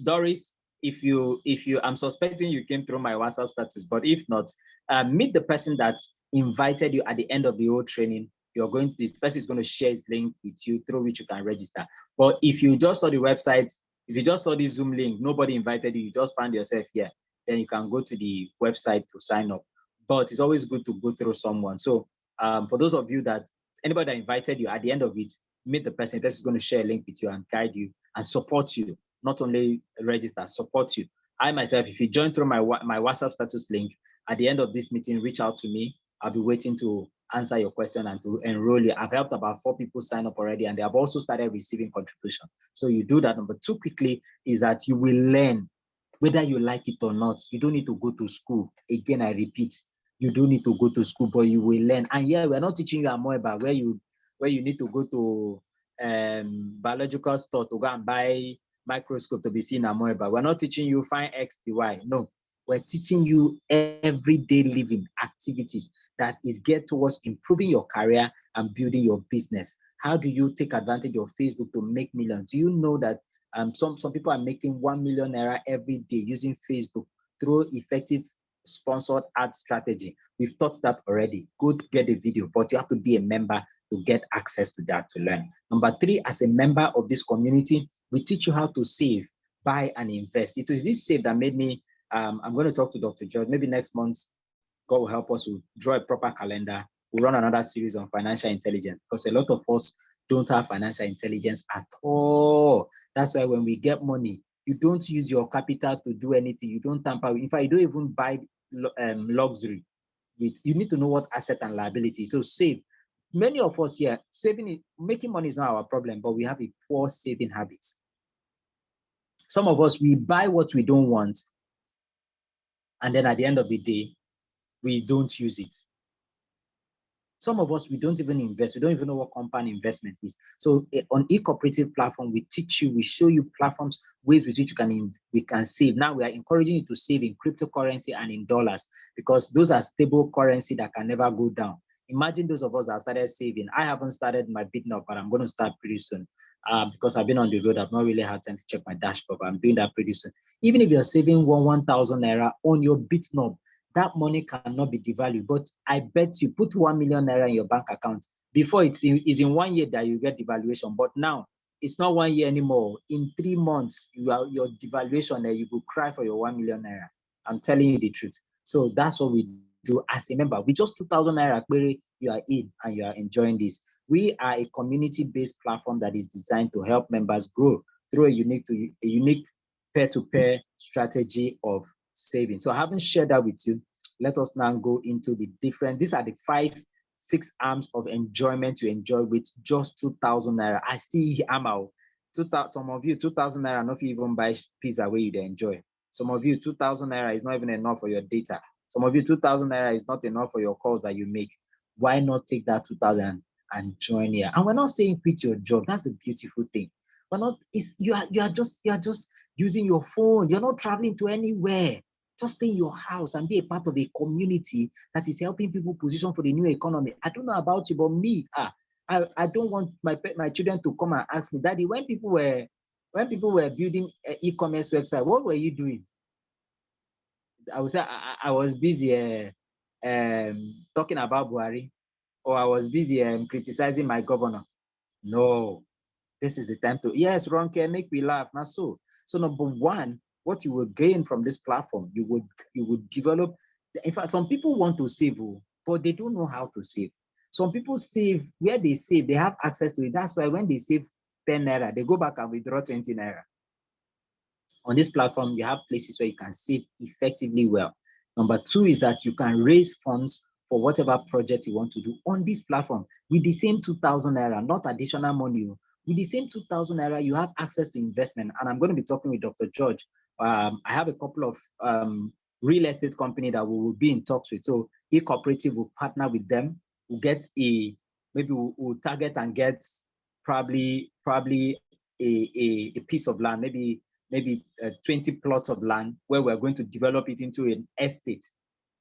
Doris, if you, I'm suspecting you came through my WhatsApp status, but if not, meet the person that invited you at the end of the whole training. This person is going to share his link with you through which you can register. But if you just saw the website, if you just saw the Zoom link, nobody invited you, you just found yourself here, then you can go to the website to sign up. But it's always good to go through someone. So for those of you anybody that invited you, at the end of it, meet the person. The person is going to share a link with you and guide you and support you. Not only register, support you. I myself, if you join through my WhatsApp status link, at the end of this meeting, reach out to me. I'll be waiting to answer your question and to enroll you. I've helped about 4 people sign up already, and they have also started receiving contribution. So you do that. Number 2 quickly is that you will learn whether you like it or not. You don't need to go to school. Again, I repeat, you don't need to go to school, but you will learn. And yeah, we're not teaching you Amoeba where you need to go to biological store to go and buy microscope to be seen Amoeba. We're not teaching you find X, Y. No, We're teaching you everyday living activities that is geared towards improving your career and building your business. How do you take advantage of Facebook to make millions? Do you know that some people are making 1 million naira every day using Facebook through effective sponsored ad strategy? We've taught that already. Go get a video, but you have to be a member to get access to that to learn. Number 3, as a member of this community, we teach you how to save, buy, and invest. It is this save that made me, I'm going to talk to Dr. George. Maybe next month, God will help us to draw a proper calendar. We'll run another series on financial intelligence, because a lot of us don't have financial intelligence at all. That's why when we get money, you don't use your capital to do anything. You don't tamper. In fact, you don't even buy luxury. You need to know what asset and liability. So save. Many of us here, making money is not our problem, but we have a poor saving habit. Some of us, we buy what we don't want, and then at the end of the day, we don't use it. Some of us, we don't even invest. We don't even know what compound investment is. So on E-Cooperative platform, we teach you, we show you platforms, ways with which we can save. Now we are encouraging you to save in cryptocurrency and in dollars, because those are stable currency that can never go down. Imagine those of us that have started saving. I haven't started my BitNob, but I'm going to start pretty soon because I've been on the road. I've not really had time to check my dashboard, but I'm doing that pretty soon. Even if you're saving 1,000 naira on your BitNob, that money cannot be devalued. But I bet you put 1 million naira in your bank account. Before it's in 1 year that you get devaluation, but now it's not 1 year anymore. In 3 months, your devaluation there, you will cry for your 1 million naira. I'm telling you the truth. So that's what we do as a member. With just 2,000 naira, you are in and you are enjoying this. We are a community-based platform that is designed to help members grow through a unique peer-to-peer strategy of saving. So I haven't shared that with you. Let us now go into the different. These are the 5-6 arms of enjoyment you enjoy with just 2,000 naira. I still am out. Some of you, 2,000 naira, not even buy pizza where you enjoy. Some of you, 2,000 naira is not even enough for your data. Some of you, 2,000 naira is not enough for your calls that you make. Why not take that 2,000 and join here? And we're not saying quit your job. That's the beautiful thing. We're not. You are just using your phone. You're not traveling to anywhere. Just stay in your house and be a part of a community that is helping people position for the new economy. I don't know about you, but me, I don't want my children to come and ask me, Daddy, when people were building an e-commerce website, what were you doing? I would say I was busy talking about Buhari, or I was busy criticizing my governor. No, this is the time to, yes, Ronke, make me laugh. Now, so number one, what you will gain from this platform, you would develop. In fact, some people want to save, but they don't know how to save. Some people save, where they save, they have access to it. That's why when they save 10 naira, they go back and withdraw 20 naira. On this platform, you have places where you can save effectively well. Number two is that you can raise funds for whatever project you want to do on this platform with the same 2,000 naira, not additional money. With the same 2,000 naira, you have access to investment. And I'm going to be talking with Dr. George. I have a couple of real estate company that we will be in talks with. So E-Cooperative will partner with them. We'll get maybe we'll target and get probably a piece of land, maybe 20 plots of land where we're going to develop it into an estate.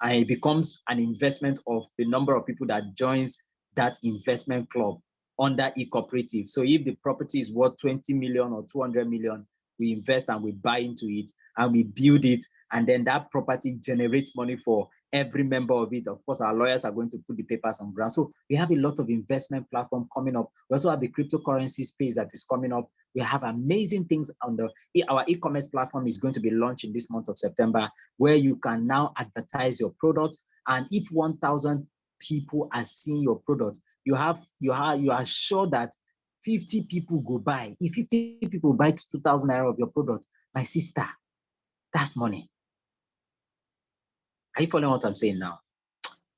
And it becomes an investment of the number of people that joins that investment club under E-Cooperative. So if the property is worth 20 million or 200 million, we invest and we buy into it and we build it. And then that property generates money for every member of it. Of course, our lawyers are going to put the papers on ground. So we have a lot of investment platform coming up. We also have the cryptocurrency space that is coming up. We have amazing things on our e-commerce platform is going to be launching this month of September, where you can now advertise your products. And if 1,000 people are seeing your product, you are sure that 50 people go buy. If 50 people buy 2,000 naira of your product, my sister, that's money. Are you following what I'm saying now?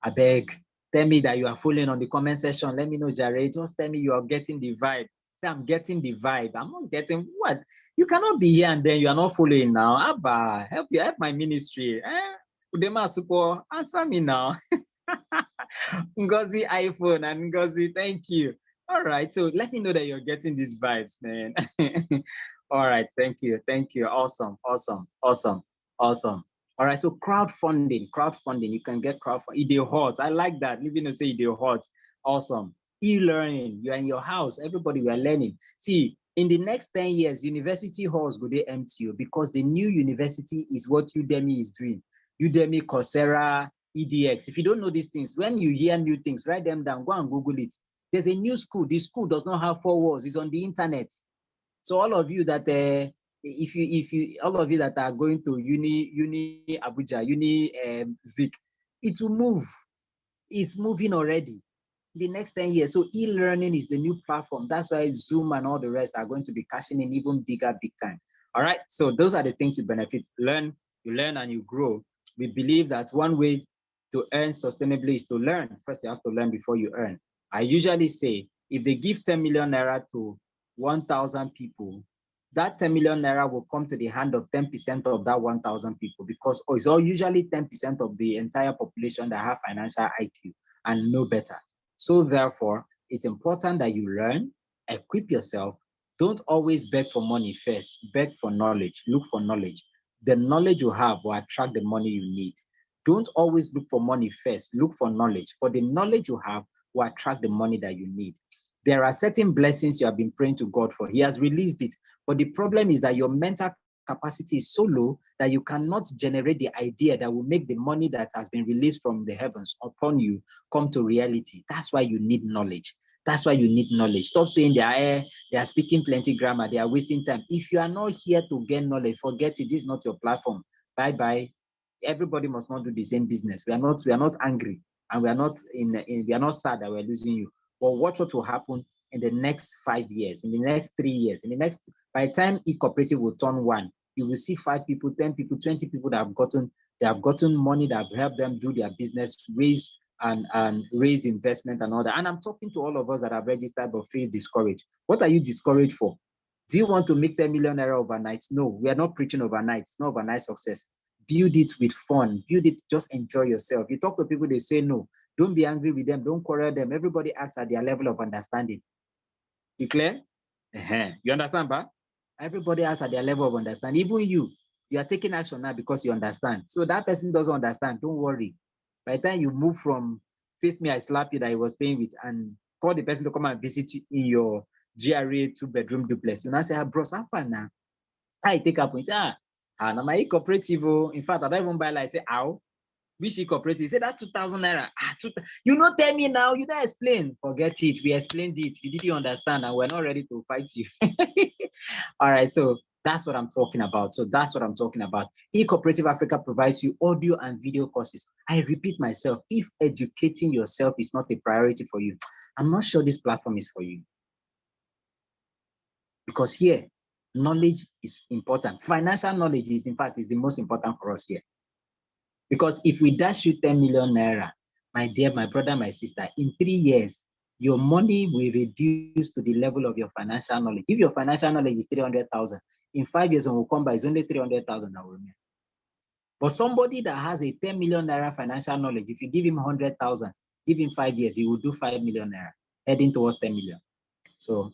I beg, tell me that you are following on the comment section. Let me know, Jared. Just tell me you are getting the vibe. Say, I'm getting the vibe. I'm not getting what? You cannot be here and then you are not following now. Abba, help my ministry. Udema Supo, answer me now. Ngozi iPhone and Ngozi, thank you. All right, so let me know that you're getting these vibes, man. All right, thank you. Awesome. All All right, so crowdfunding, you can get crowdfunding. They hot. I like that. Living to say they hot. Awesome. E-learning, you're in your house, everybody, we are learning. See, in the next 10 years, university halls will they empty you because the new university is what Udemy is doing. Udemy, Coursera, EDX. If you don't know these things, when you hear new things, write them down, go and Google it. There's a new school. This school does not have 4 walls. It's on the internet. So all of you that all of you that are going to uni Abuja, uni Zik, it will move. It's moving already. The next 10 years. So e-learning is the new platform. That's why Zoom and all the rest are going to be cashing in even bigger, big time. All right. So those are the things you benefit. You learn and you grow. We believe that one way to earn sustainably is to learn. First, you have to learn before you earn. I usually say, if they give 10 million naira to 1,000 people, that 10 million naira will come to the hand of 10% of that 1,000 people because it's all usually 10% of the entire population that have financial IQ and know better. So therefore, it's important that you learn, equip yourself. Don't always beg for money first. Beg for knowledge. Look for knowledge. The knowledge you have will attract the money you need. Don't always look for money first. Look for knowledge. For the knowledge you have will attract the money that you need. There are certain blessings you have been praying to God for. He has released it. But the problem is that your mental capacity is so low that you cannot generate the idea that will make the money that has been released from the heavens upon you come to reality. That's why you need knowledge. That's why you need knowledge. Stop saying they are speaking plenty grammar, they are wasting time. If you are not here to gain knowledge, forget it. This is not your platform. Bye-bye. Everybody must not do the same business. We are not angry, and we are not we are not sad that we're losing you. But watch what will happen in the next 5 years, in the next 3 years, by the time E-Cooperative will turn 1, you will see 5 people, 10 people, 20 people that have gotten money that have helped them do their business, raise investment and all that. And I'm talking to all of us that have registered but feel discouraged. What are you discouraged for? Do you want to make 10 million naira overnight? No, we are not preaching overnight. It's not overnight success. Build it with fun. Build it, just enjoy yourself. You talk to people, they say no. Don't be angry with them. Don't quarrel them. Everybody acts at their level of understanding. You clear? You understand, ba? Everybody acts at their level of understanding. Even you are taking action now because you understand. So that person doesn't understand. Don't worry. By the time you move from face me, I slap you that I was staying with and call the person to come and visit you in your GRA 2-bedroom duplex, you now say, bros, how far now? I take up and say, now my E-Cooperative. In fact, I don't even buy like, I say, ow. Which E-Cooperative? Say that 2,000 naira. You not tell me now. You don't explain. Forget it. We explained it. You didn't understand, and we're not ready to fight you. All right. So that's what I'm talking about. E-Cooperative Africa provides you audio and video courses. I repeat myself. If educating yourself is not a priority for you, I'm not sure this platform is for you. Because here, knowledge is important. Financial knowledge is, in fact, is the most important for us here. Because if we dash you 10 million naira, my dear, my brother, my sister, in 3 years, your money will reduce to the level of your financial knowledge. If your financial knowledge is 300,000, in 5 years when we come by, it's only 300,000 that will remain. But somebody that has a 10 million naira financial knowledge, if you give him 100,000, give him 5 years, he will do 5 million naira, heading towards 10 million. So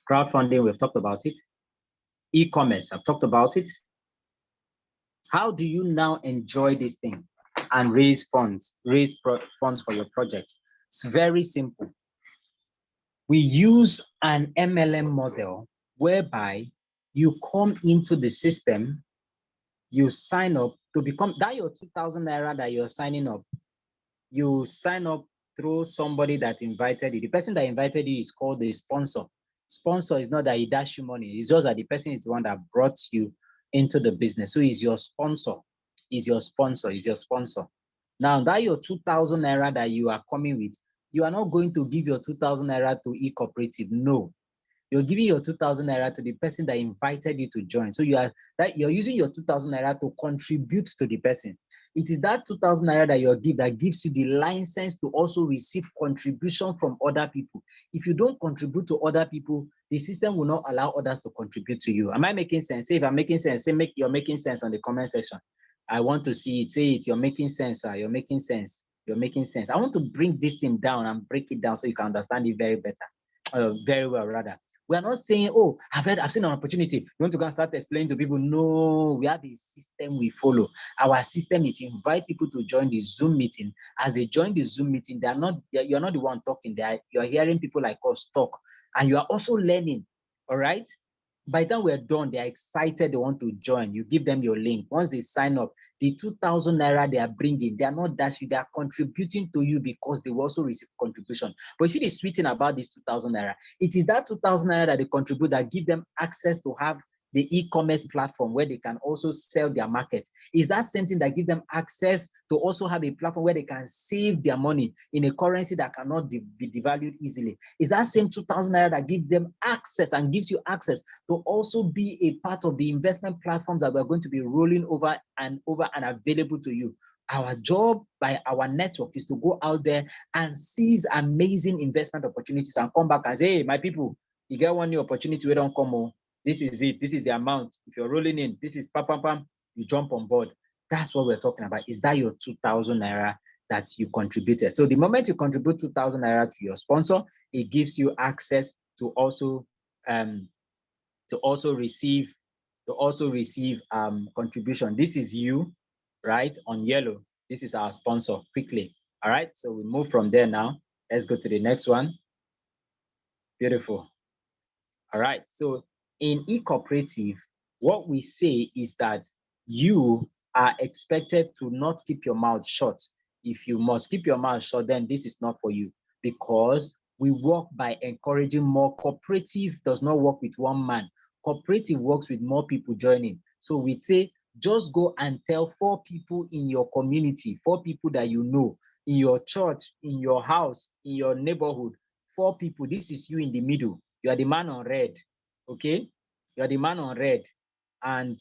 crowdfunding, we've talked about it. E-commerce, I've talked about it. How do you now enjoy this thing and raise funds for your project? It's very simple. We use an MLM model whereby you come into the system, you sign up to become that your 2,000 naira that you're signing up. You sign up through somebody that invited you. The person that invited you is called the sponsor. Sponsor is not that he dash you money. It's just that the person is the one that brought you into the business. So he's your sponsor. Now that your 2,000 naira that you are coming with, you are not going to give your 2,000 naira to E-Cooperative. No, you're giving your 2,000 naira to the person that invited you to join. So you're using your 2,000 naira to contribute to the person. It is that 2,000 naira that you give that gives you the license to also receive contribution from other people. If you don't contribute to other people, the system will not allow others to contribute to you. Am I making sense? Say if I'm making sense, say you're making sense on the comment section. I want to see it. Say it. You're making sense. You're making sense. You're making sense. I want to bring this thing down and break it down so you can understand it very well, rather. We are not saying, oh, I've seen an opportunity. You want to go and start explaining to people? No, we have a system we follow. Our system is invite people to join the Zoom meeting. As they join the Zoom meeting, you're not the one talking. You're hearing people like us talk, and you are also learning. All right. By the time we're done, they're excited, they want to join. You give them your link. Once they sign up, the 2,000 naira they are bringing, they are not dashing, they are contributing to you because they will also receive contribution. But you see the sweet thing about this 2,000 naira, it is that 2,000 naira that they contribute that give them access to have the e-commerce platform where they can also sell their market. Is that same thing that gives them access to also have a platform where they can save their money in a currency that cannot be devalued easily. Is that same 2,000 naira that gives them access and gives you access to also be a part of the investment platforms that we're going to be rolling over and available to you. Our job by our network is to go out there and seize amazing investment opportunities and come back and say, hey, my people, you get one new opportunity, we don't come on. This is it. This is the amount. If you're rolling in, this is pam, pam, pam, you jump on board. That's what we're talking about. Is that your 2,000 naira that you contributed? So the moment you contribute 2,000 naira to your sponsor, it gives you access to also receive contribution. This is you, right? On yellow. This is our sponsor. Quickly. All right. So we move from there now. Let's go to the next one. Beautiful. All right. So in E-Cooperative, what we say is that you are expected to not keep your mouth shut. If you must keep your mouth shut, then this is not for you, because we work by encouraging more. Cooperative does not work with one man. Cooperative works with more people joining. So we say, just go and tell 4 people in your community, 4 people that you know, in your church, in your house, in your neighborhood, 4 people. This is you in the middle. You are the man on red, okay? You are the man on red. And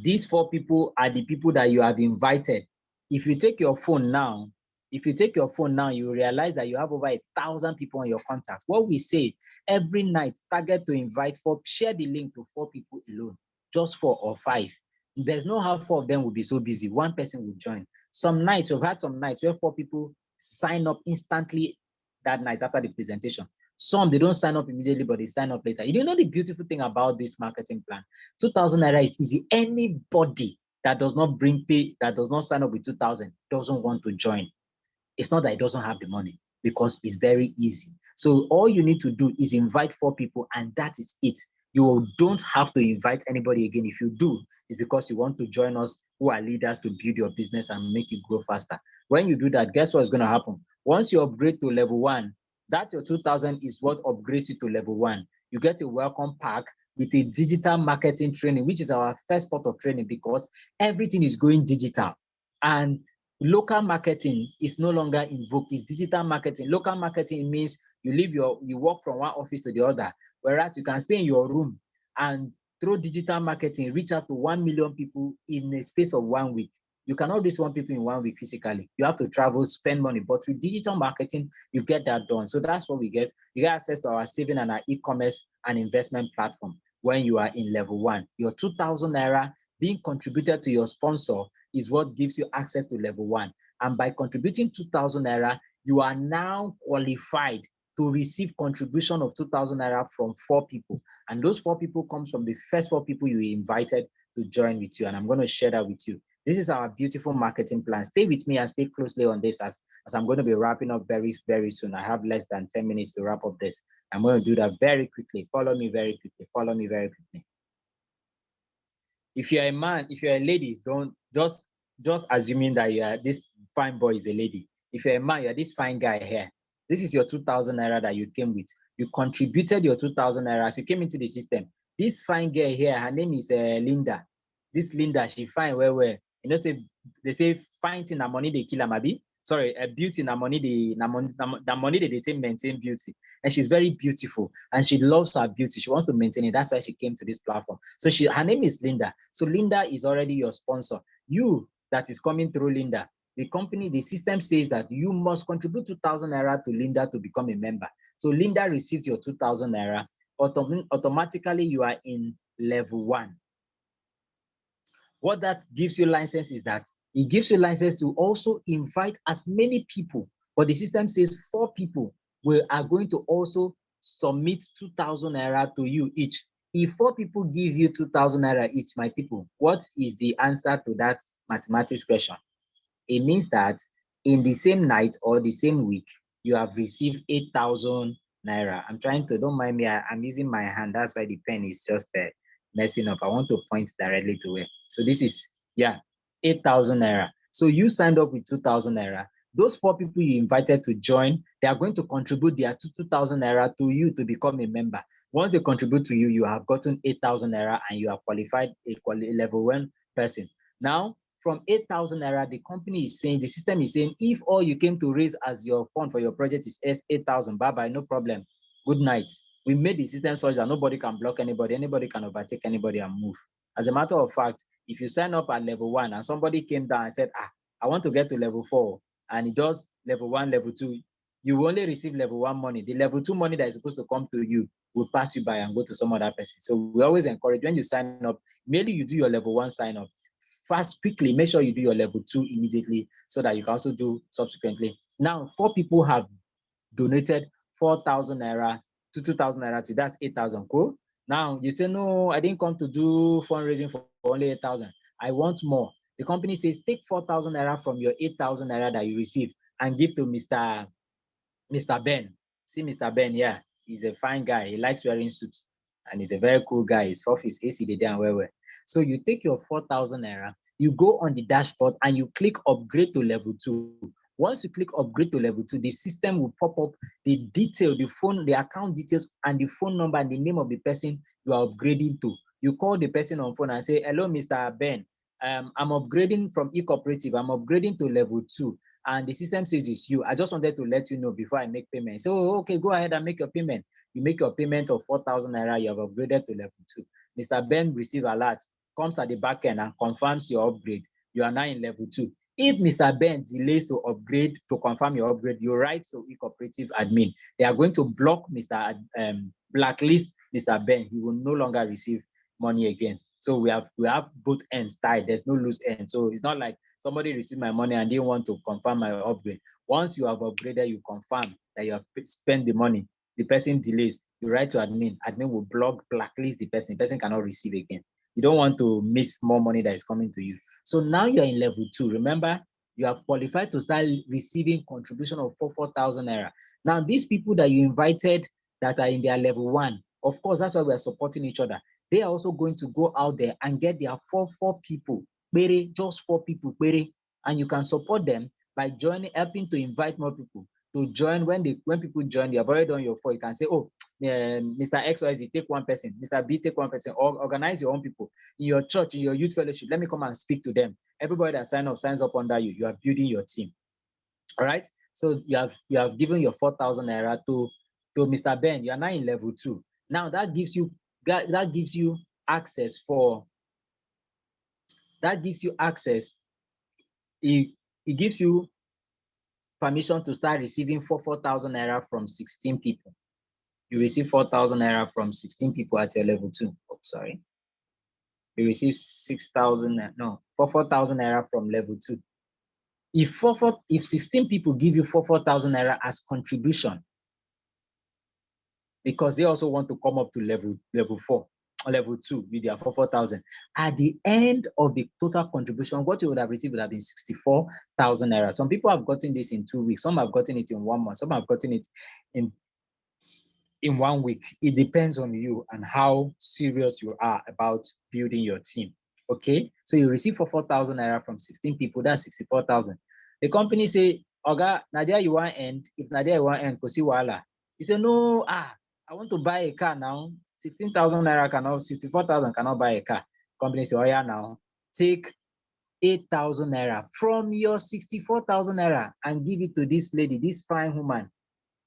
these 4 people are the people that you have invited. If you take your phone now, you realize that you have over 1,000 people on your contact. What we say, every night, target to invite 4, share the link to 4 people alone, just 4 or 5. There's no how 4 of them will be so busy. 1 person will join. Some nights, we've had some nights where 4 people sign up instantly that night after the presentation. Some, they don't sign up immediately, but they sign up later. You know the beautiful thing about this marketing plan? 2,000 naira is easy. Anybody that does not that does not sign up with 2,000 doesn't want to join. It's not that he doesn't have the money, because it's very easy. So all you need to do is invite 4 people, and that is it. You don't have to invite anybody again. If you do, it's because you want to join us, who are leaders, to build your business and make it grow faster. When you do that, guess what's going to happen? Once you upgrade to level 1, that your 2,000 is what upgrades you to level 1. You get a welcome pack with a digital marketing training, which is our first part of training, because everything is going digital. And local marketing is no longer in vogue. It's digital marketing. Local marketing means you work from one office to the other, whereas you can stay in your room and through digital marketing reach out to 1 million people in a space of 1 week. You cannot reach 1 people in 1 week physically. You have to travel, spend money. But with digital marketing, you get that done. So that's what we get. You get access to our saving and our e-commerce and investment platform when you are in level 1. Your 2,000 naira being contributed to your sponsor is what gives you access to level 1. And by contributing 2,000 naira, you are now qualified to receive contribution of 2,000 naira from 4 people. And those 4 people comes from the first 4 people you invited to join with you. And I'm going to share that with you. This is our beautiful marketing plan. Stay with me and stay closely on this as I'm going to be wrapping up very, very soon. I have less than 10 minutes to wrap up this. I'm going to do that very quickly. Follow me very quickly. Follow me very quickly. If you're a man, if you're a lady, don't just assuming that you are this fine boy is a lady. If you're a man, you're this fine guy here. This is your 2,000 naira that you came with. You contributed your 2,000 naira as you came into the system. This fine girl here, her name is Linda. This Linda, she fine well. You know, they say fine thing and money they kill her, maybe. Sorry, beauty and money they take maintain beauty. And she's very beautiful and she loves her beauty. She wants to maintain it. That's why she came to this platform. So her name is Linda. So Linda is already your sponsor. You that is coming through Linda, the system says that you must contribute 2,000 naira to Linda to become a member. So Linda receives your 2,000 naira. Automatically, you are in level 1. What that gives you license is that it gives you license to also invite as many people, but the system says 4 people are going to also submit 2,000 naira to you each. If 4 people give you 2,000 naira each, my people, what is the answer to that mathematics question? It means that in the same night or the same week, you have received 8,000 naira. I'm trying to, don't mind me, I'm using my hand. That's why the pen is just messing up. I want to point directly to it. So this is, yeah, 8,000 naira. So you signed up with 2,000 naira. Those 4 people you invited to join, they are going to contribute their 2,000 naira to you to become a member. Once they contribute to you, you have gotten 8,000 naira and you are qualified a level 1 person. Now, from 8,000 naira, the company is saying, the system is saying, if all you came to raise as your fund for your project is 8,000, bye-bye, no problem. Good night. We made the system such that nobody can block anybody can overtake anybody and move. As a matter of fact, if you sign up at level 1 and somebody came down and said, I want to get to level 4, and it does level 1, level 2, you will only receive level 1 money. The level 2 money that is supposed to come to you will pass you by and go to some other person. So we always encourage, when you sign up, merely you do your level 1 sign up. Fast, quickly, make sure you do your level 2 immediately so that you can also do subsequently. Now, 4 people have donated 4,000 naira to 2,000 naira to, that's 8,000. Cool. Now you say, no, I didn't come to do fundraising for only 8,000. I want more. The company says, take 4,000 naira from your 8,000 naira that you receive and give to Mr. Ben. See Mr. Ben, yeah, he's a fine guy. He likes wearing suits and he's a very cool guy. His office AC the day and where. So you take your 4,000 naira, you go on the dashboard and you click upgrade to level 2. Once you click upgrade to level 2, the system will pop up the detail, the phone, the account details, and the phone number and the name of the person you are upgrading to. You call the person on phone and say, hello, Mr. Ben. I'm upgrading from E-Cooperative. I'm upgrading to level 2. And the system says it's you. I just wanted to let you know before I make payment. So, okay, go ahead and make your payment. You make your payment of 4,000 naira. You have upgraded to level 2. Mr. Ben receives alert, comes at the back end and confirms your upgrade. You are now in level 2. If Mr. Ben delays to upgrade, to confirm your upgrade, you write to E-Cooperative admin. They are going to block blacklist Mr. Ben. He will no longer receive money again. So we have both ends tied. There's no loose end. So it's not like somebody received my money and didn't want to confirm my upgrade. Once you have upgraded, you confirm that you have spent the money. The person delays, you write to admin. Admin will blacklist the person. The person cannot receive again. You don't want to miss more money that is coming to you. So now you're in level 2. Remember, you have qualified to start receiving contribution of 4,000 naira. Now, these people that you invited that are in their level 1, of course, that's why we are supporting each other. They are also going to go out there and get their four people, just 4 people, and you can support them by joining, helping to invite more people to join. When people join, you have already done your 4. You can say, oh, Mr. XYZ, take 1 person, Mr. B, take 1 person, or organize your own people in your church, in your youth fellowship. Let me come and speak to them. Everybody that signs up under you. You are building your team. All right. So you have given your 4,000 naira to Mr. Ben. You are now in level 2. Now that gives you access for. That gives you access. It gives you permission to start receiving 4,000 naira from 16 people. You receive 4,000 naira from 16 people at your level 2. Oh, sorry. You receive 6,000, no, 4,000 naira from level 2. If 16 people give you 4,000 naira as contribution, because they also want to come up to level 4, level 2 with their 4,000. At the end of the total contribution, what you would have received would have been 64,000 naira. Some people have gotten this in 2 weeks. Some have gotten it in 1 month. Some have gotten it in 1 week. It depends on you and how serious you are about building your team. Okay, so you receive 4,000 naira from 16 people. That's 64,000. The company say, Oga, Nadia, you want end? If Nadia you want end, Kosi Wala. You say, no, I want to buy a car now. 16,000 naira cannot, 64,000 cannot buy a car. Company say, oh yeah, now take 8,000 naira from your 64,000 naira and give it to this lady, this fine woman.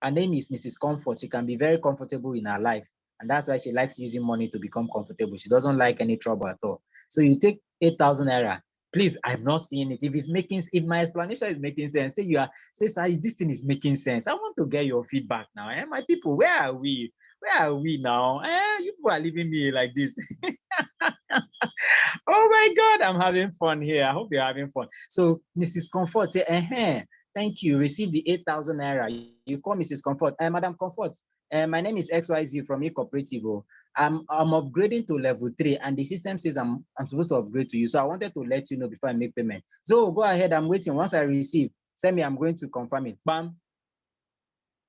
Her name is Mrs. Comfort. She can be very comfortable in her life. And that's why she likes using money to become comfortable. She doesn't like any trouble at all. So you take 8,000 naira. Please, I've not seen it. If my explanation is making sense, say, sir, this thing is making sense. I want to get your feedback now. My people, where are we? Where are we now? You people are leaving me like this. Oh my God, I'm having fun here. I hope you're having fun. So Mrs. Comfort say, thank you. Receive the 8,000 naira. You call Mrs. Comfort. Madam Comfort, My name is XYZ from E-Cooperative. I'm upgrading to level 3, and the system says I'm supposed to upgrade to you. So I wanted to let you know before I make payment. So go ahead, I'm waiting. Once I receive, send me, I'm going to confirm it. Bam.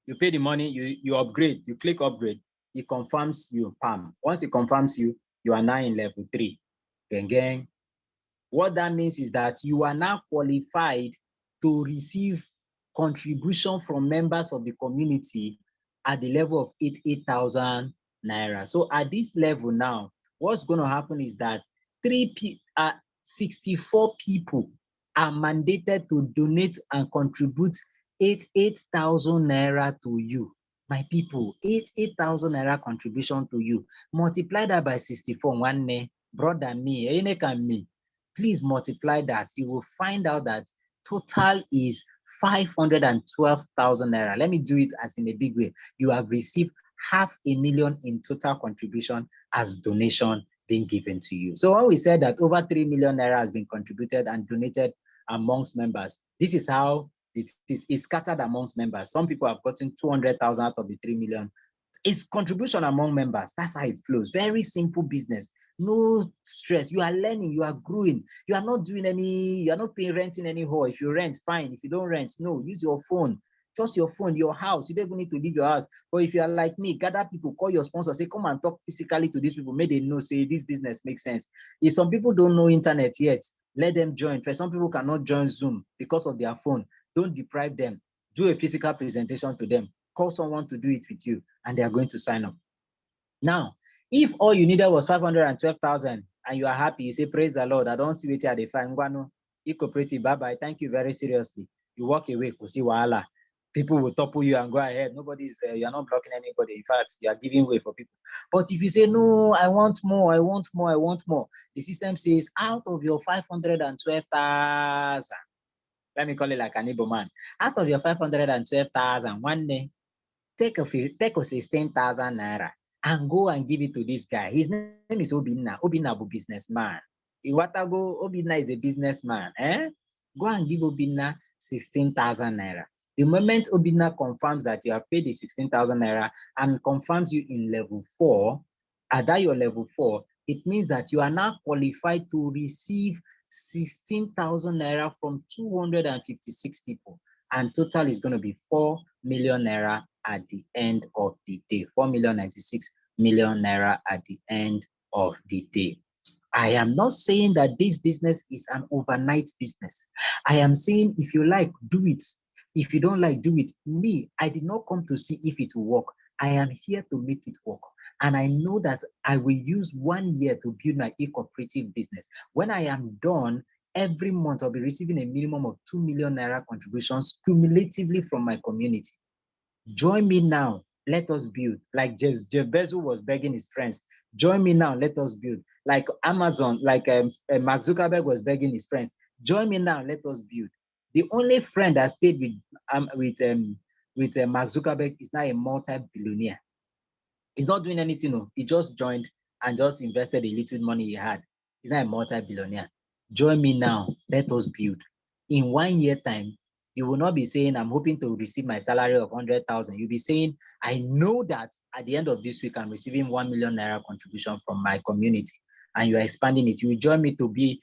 You pay the money, you upgrade, you click upgrade, it confirms you, bam. Once it confirms you, you are now in level 3. Gang. What that means is that you are now qualified to receive contribution from members of the community at the level of 88,000 naira. So at this level now, what's going to happen is that 64 people are mandated to donate and contribute 88,000 naira to you. My people, 88,000 naira contribution to you. Multiply that by 64, one day, brother me, Ene can me. Please multiply that. You will find out that total is 512,000 naira. Let me do it as in a big way. You have received 500,000 in total contribution as donation being given to you. So when we said that over 3 million naira has been contributed and donated amongst members, this is how it is scattered amongst members. Some people have gotten 200,000 out of the 3 million. It's contribution among members. That's how it flows. Very simple business. No stress. You are learning. You are growing. You are not doing any, you are not paying rent in any hall. If you rent, fine. If you don't rent, no. Use your phone. Just your phone, your house. You don't even need to leave your house. But if you are like me, gather people, call your sponsor, say, come and talk physically to these people. May they know, say, this business makes sense. If some people don't know internet yet, let them join. For some people cannot join Zoom because of their phone. Don't deprive them. Do a physical presentation to them. Call someone to do it with you, and they are going to sign up. Now, if all you needed was 512,000 and you are happy, you say, praise the Lord, I don't see what they find. E-Cooperative, bye-bye, thank you very seriously. You walk away, because wahala. People will topple you and go ahead. Nobody's, you're not blocking anybody. In fact, you are giving way for people. But if you say, no, I want more, I want more, I want more, the system says, out of your 512,000, let me call it like an Igbo man, out of your 512,000, one day, take 16,000 naira and go and give it to this guy. His name is Obinna. Obinna is a businessman. Obinna is a businessman. Go and give Obinna 16,000 naira. The moment Obinna confirms that you have paid the 16,000 naira and confirms you in level 4, at that your level 4, it means that you are now qualified to receive 16,000 naira from 256 people. And total is going to be 4 million naira at the end of the day. 4,096,000 naira at the end of the day. I am not saying that this business is an overnight business. I am saying if you like, do it. If you don't like, do it. Me, I did not come to see if it will work. I am here to make it work. And I know that I will use 1 year to build my e-cooperative business. When I am done, every month I'll be receiving a minimum of 2 million naira contributions cumulatively from my community. Join me now. Let us build. Like Jeff Bezos was begging his friends. Join me now. Let us build. Like Amazon, like Mark Zuckerberg was begging his friends. Join me now. Let us build. The only friend that stayed with Mark Zuckerberg is now a multi-billionaire. He's not doing anything. No. He just joined and just invested a little money he had. He's not a multi-billionaire. Join me now. Let us build. In 1 year time, you will not be saying, I'm hoping to receive my salary of 100,000. You'll be saying, I know that at the end of this week, I'm receiving 1 million naira contribution from my community, and you are expanding it. You will join me to be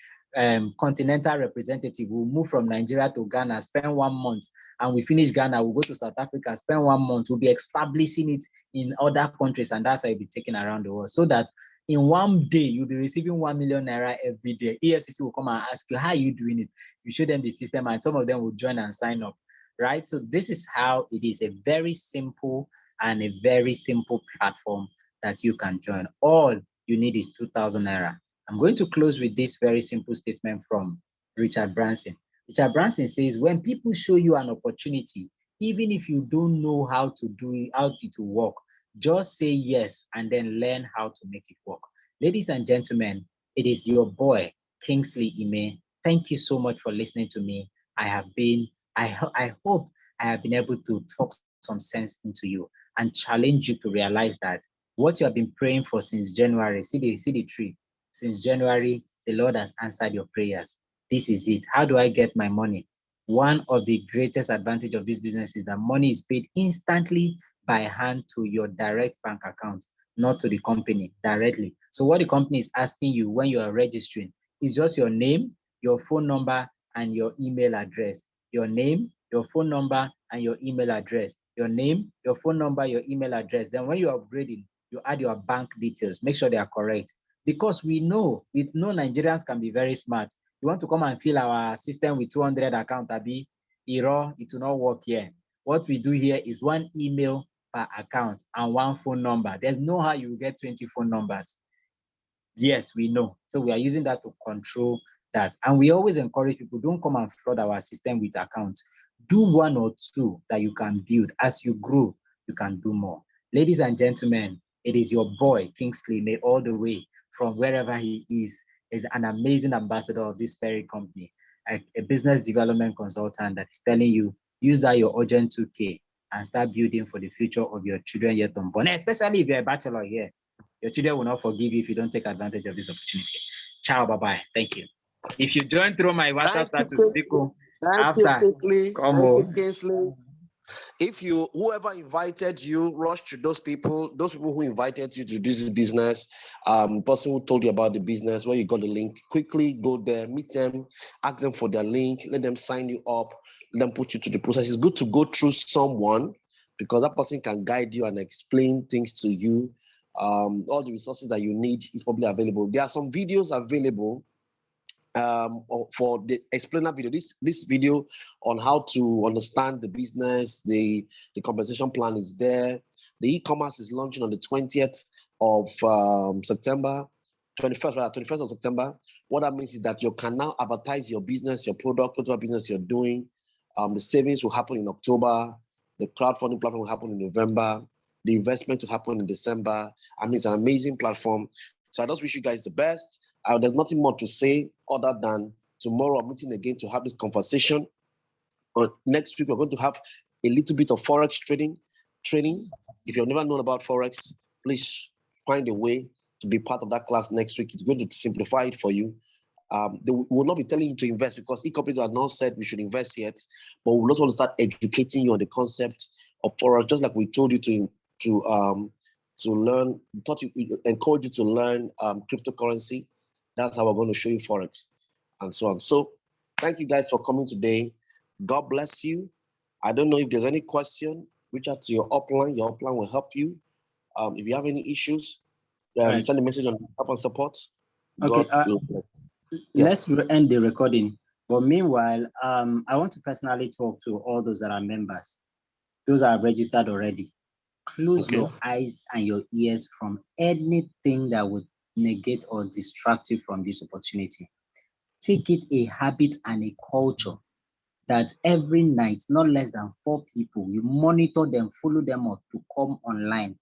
continental representative. We'll move from Nigeria to Ghana, spend 1 month, and we finish Ghana, we'll go to South Africa, spend 1 month. We'll be establishing it in other countries, and that's how you'll be taken around the world. So that in 1 day, you'll be receiving 1 million naira every day. EFCC will come and ask you, how are you doing it? You show them the system, and some of them will join and sign up, right? So this is how it is, a very simple and a very simple platform that you can join. All you need is 2,000 naira. I'm going to close with this very simple statement from Richard Branson. Richard Branson says, when people show you an opportunity, even if you don't know how to do it, how it will work, just say yes and then learn how to make it work. Ladies and gentlemen, it is your boy, Kingsley Ime. Thank you so much for listening to me. I hope I have been able to talk some sense into you and challenge you to realize that what you have been praying for since January, see the tree. Since January, the Lord has answered your prayers. This is it. How do I get my money? One of the greatest advantage of this business is that money is paid instantly by hand to your direct bank account, not to the company directly. So what the company is asking you when you are registering is just your name, your phone number, and your email address. Your name, your phone number, and your email address. Your name, your phone number, your email address. Then when you're upgrading, you add your bank details. Make sure they are correct. Because we know Nigerians can be very smart. You want to come and fill our system with 200 account, Abi, it will not work here. What we do here is one email per account and one phone number. There's no how you get 20 phone numbers. Yes, we know. So we are using that to control that. And we always encourage people, don't come and flood our system with accounts. Do one or two that you can build. As you grow, you can do more. Ladies and gentlemen, it is your boy, Kingsley, May, all the way from wherever he is an amazing ambassador of this very company, a business development consultant that is telling you, use that your urgent 2K and start building for the future of your children yet unborn, especially if you're a bachelor here. Your children will not forgive you if you don't take advantage of this opportunity. Ciao, bye-bye. Thank you. If you join through my WhatsApp status, come on. If you, whoever invited you, rush to those people who invited you to do this business, person who told you about the business, where you got the link, quickly go there, meet them, ask them for their link, let them sign you up, let them put you to the process. It's good to go through someone because that person can guide you and explain things to you. All the resources that you need is probably available. There are some videos available for the explainer video. This video on how to understand the business, the compensation plan is there. The e-commerce is launching on the 20th of September, 21st of September. What that means is that you can now advertise your business, your product, whatever business you're doing. The savings will happen in October. The crowdfunding platform will happen in November. The investment will happen in December. I mean, it's an amazing platform. So I just wish you guys the best. There's nothing more to say other than tomorrow I'm meeting again to have this conversation. Next week, we're going to have a little bit of Forex training. If you've never known about Forex, please find a way to be part of that class next week. It's going to simplify it for you. They will not be telling you to invest because E-Corporative has not said we should invest yet, but we'll also start educating you on the concept of Forex, just like we told you to learn, encourage you to learn cryptocurrency. That's how we're going to show you Forex and so on. So thank you guys for coming today. God bless you. I don't know if there's any question, reach out to your upline. Your upline will help you. If you have any issues, right, send a message on help and support. Okay, let's end the recording. But meanwhile, I want to personally talk to all those that are members. Those are registered already. Close your eyes and your ears from anything that would negate or distract you from this opportunity. Take it a habit and a culture that every night, not less than 4 people, you monitor them, follow them up to come online